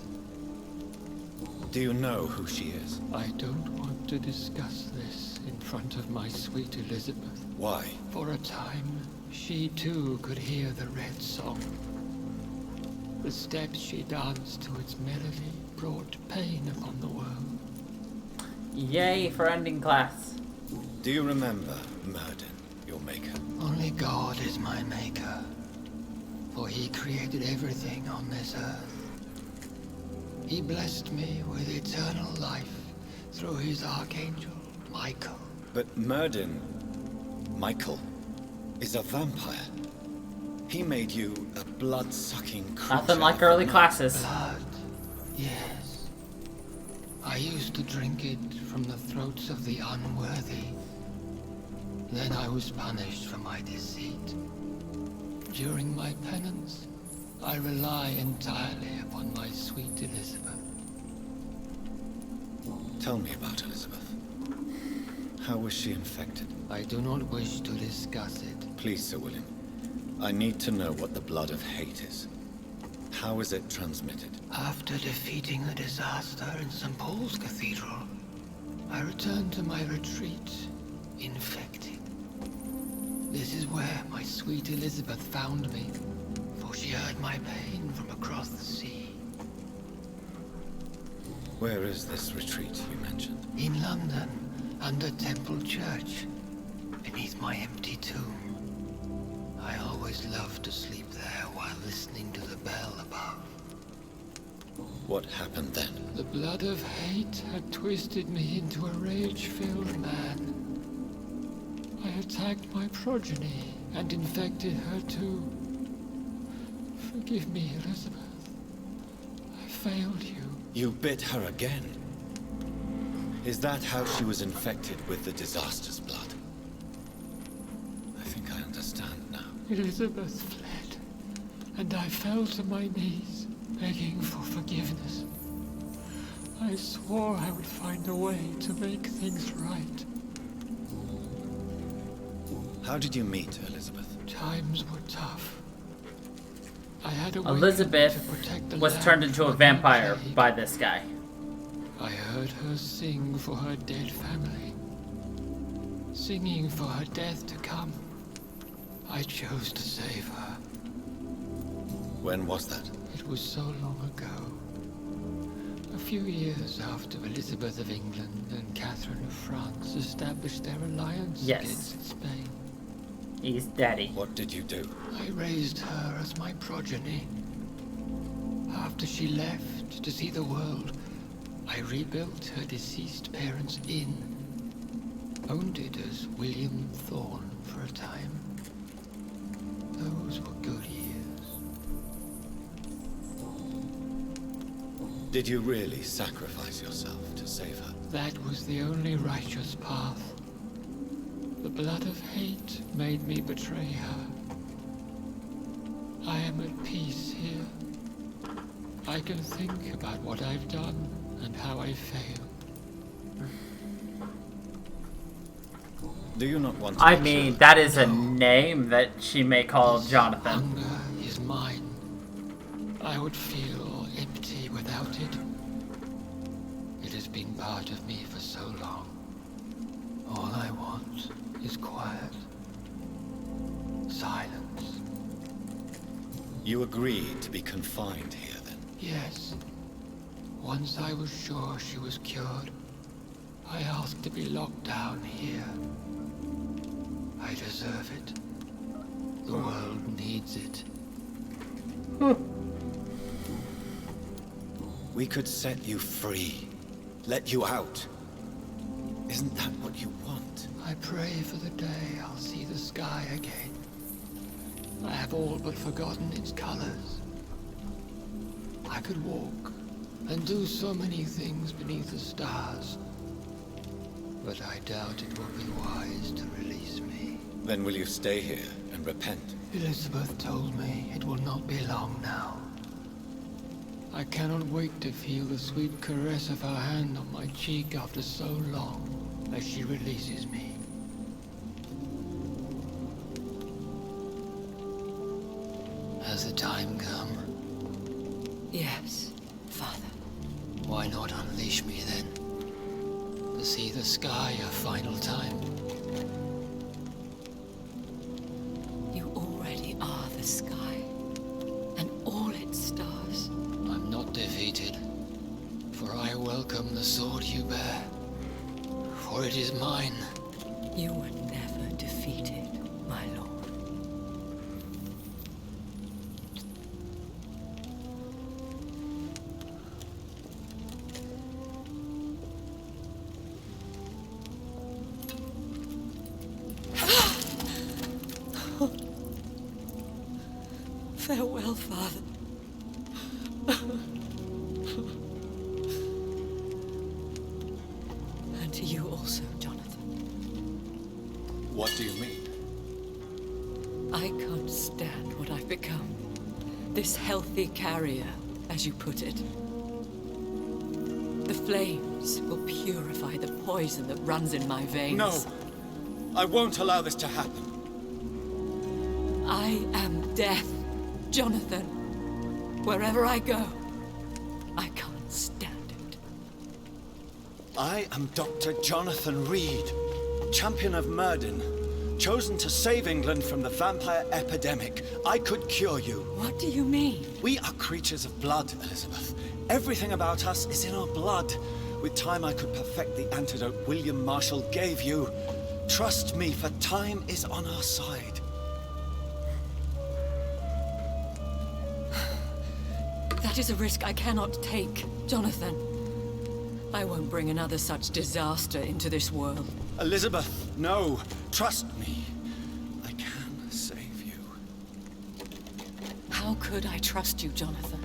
Do you know who she is? I don't want to discuss this in front of my sweet Elizabeth. Why? For a time, she too could hear the Red Song. The steps she danced to its melody brought pain upon the world. Yay for ending class. Do you remember Murden, your maker? Only God is my maker, for he created everything on this earth. He blessed me with eternal life through his archangel, Michael. But Murden, Michael, is a vampire. He made you a blood-sucking creature. Nothing like early classes. Blood, yes. I used to drink it from the throats of the unworthy. Then I was punished for my deceit. During my penance, I rely entirely upon my sweet Elizabeth. Tell me about Elizabeth. How was she infected? I do not wish to discuss it. Please, Sir William. I need to know what the blood of hate is. How is it transmitted? After defeating the disaster in St. Paul's Cathedral, I returned to my retreat, infected. This is where my sweet Elizabeth found me, for she heard my pain from across the sea. Where is this retreat you mentioned? In London, under Temple Church, beneath my empty tomb. I always loved to sleep there while listening to the bell above. What happened then? The blood of hate had twisted me into a rage-filled man. I attacked my progeny and infected her too. Forgive me, Elizabeth. I failed you. You bit her again. Is that how she was infected with the disaster's blood? I think I understand now. Elizabeth fled, and I fell to my knees, begging for forgiveness. I swore I would find a way to make things right. How did you meet Elizabeth? Times were tough. I had a way Elizabeth to protect the was land turned into a from vampire plague. by this guy. I heard her sing for her dead family. Singing for her death to come. I chose to save her. When was that? It was so long ago. A few years after Elizabeth of England and Catherine of France established their alliance against Spain. He's daddy. What did you do? I raised her as my progeny. After she left to see the world, I rebuilt her deceased parents' inn. Owned it as William Thorne for a time. Those were good years. Did you really sacrifice yourself to save her? That was the only righteous path. The blood of hate made me betray her. I am at peace here. I can think about what I've done and how I failed. Do you not want to I mean, that is a name that she may call Jonathan. Hunger is mine. I would feel empty without it. It has been part of me for so long. All I want is quiet. Silence. You agreed to be confined here, then? Yes. Once I was sure she was cured, I asked to be locked down here. I deserve it. The world needs it. We could set you free. Let you out. Isn't that what you want? I pray for the day I'll see the sky again. I have all but forgotten its colors. I could walk and do so many things beneath the stars. But I doubt it will be wise to release me. Then will you stay here and repent? Elizabeth told me it will not be long now. I cannot wait to feel the sweet caress of her hand on my cheek after so long as she releases me. Has the time come? Yes, Father. Why not unleash see the sky a final time. You already are the sky, and all its stars. I'm not defeated, for I welcome the sword you bear, for it is mine. You were never defeated, my lord. Farewell, Father. And to you also, Jonathan. What do you mean? I can't stand what I've become. This healthy carrier, as you put it. The flames will purify the poison that runs in my veins. No! I won't allow this to happen. I am death, Jonathan. Wherever I go, I can't stand it. I am Dr. Jonathan Reed, champion of Myrddin, chosen to save England from the vampire epidemic. I could cure you. What do you mean? We are creatures of blood, Elizabeth. Everything about us is in our blood. With time, I could perfect the antidote William Marshall gave you. Trust me, for time is on our side. That is a risk I cannot take, Jonathan. I won't bring another such disaster into this world. Elizabeth, no. Trust me. I can save you. How could I trust you, Jonathan?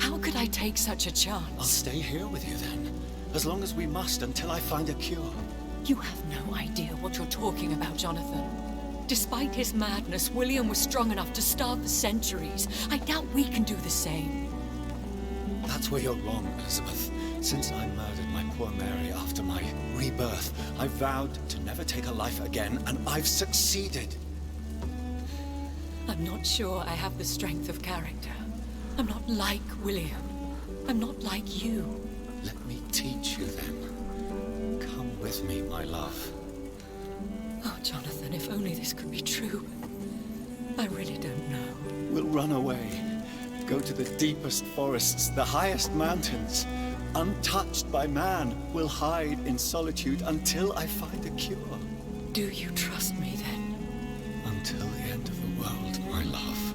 How could I take such a chance? I'll stay here with you then. As long as we must, until I find a cure. You have no idea what you're talking about, Jonathan. Despite his madness, William was strong enough to starve for centuries. I doubt we can do the same. That's where you're wrong, Elizabeth. Since I murdered my poor Mary after my rebirth, I vowed to never take a life again, and I've succeeded. I'm not sure I have the strength of character. I'm not like William. I'm not like you. Let me teach you then. Come with me, my love. Oh, Jonathan, if only this could be true. I really don't know. We'll run away. Go to the deepest forests, the highest mountains. Untouched by man, we'll hide in solitude until I find a cure. Do you trust me then? Until the end of the world, my love.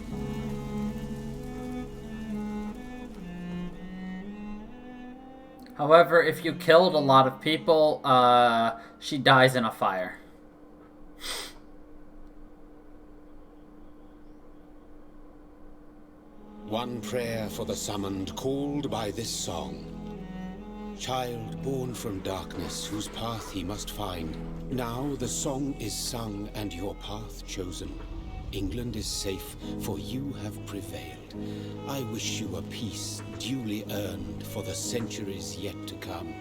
However, if you killed a lot of people, she dies in a fire. One prayer for the summoned, called by this song. Child born from darkness, whose path he must find. Now the song is sung and your path chosen. England is safe, for you have prevailed. I wish you a peace duly earned for the centuries yet to come.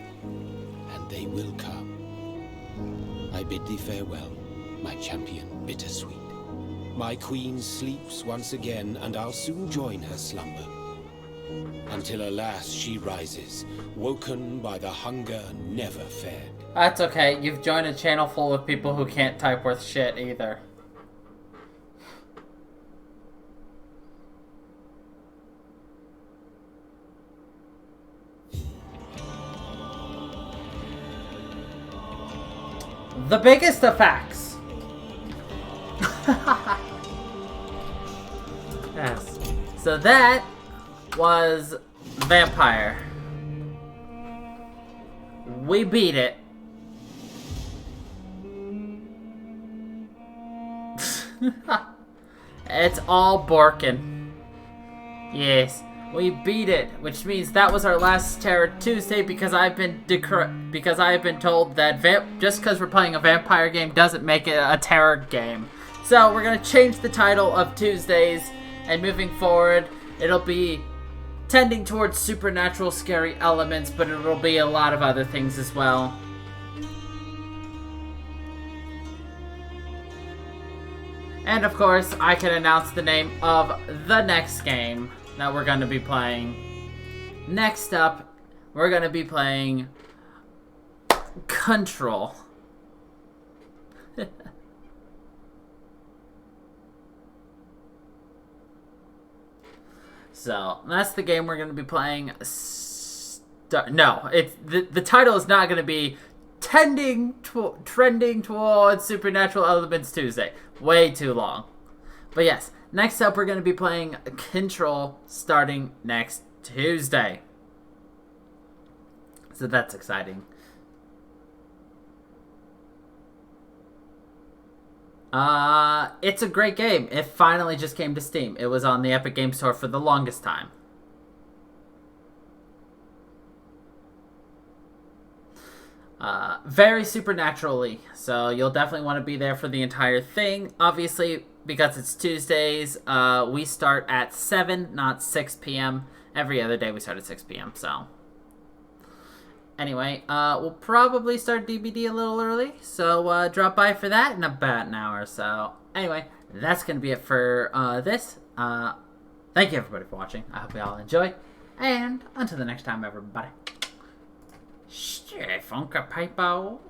And they will come. I bid thee farewell, my champion bittersweet. My queen sleeps once again, and I'll soon join her slumber. Until alas she rises, woken by the hunger never fed. That's okay, you've joined a channel full of people who can't type worth shit either. The biggest effects. Yes. So that was Vampyr. We beat it. It's all Borkin. Yes, we beat it, which means that was our last Terror Tuesday because I've been told that just because we're playing a vampire game doesn't make it a terror game. So we're gonna change the title of Tuesdays, and moving forward, it'll be tending towards supernatural scary elements, but it'll be a lot of other things as well. And of course, I can announce the name of the next game that we're going to be playing. Next up, we're going to be playing Control. So, that's the game we're going to be playing. No, the title is not going to be Trending Towards Supernatural Elements Tuesday. Way too long. But yes, next up we're going to be playing Control starting next Tuesday. So that's exciting. It's a great game. It finally just came to Steam. It was on the Epic Game Store for the longest time. Very supernaturally, so you'll definitely want to be there for the entire thing. Obviously, because it's Tuesdays, we start at 7, not 6 p.m. Every other day we start at 6 p.m., so... Anyway, we'll probably start DBD a little early, so drop by for that in about an hour or so. Anyway, that's going to be it for this. Thank you everybody for watching. I hope you all enjoy. And until the next time, everybody. Stay funky, people.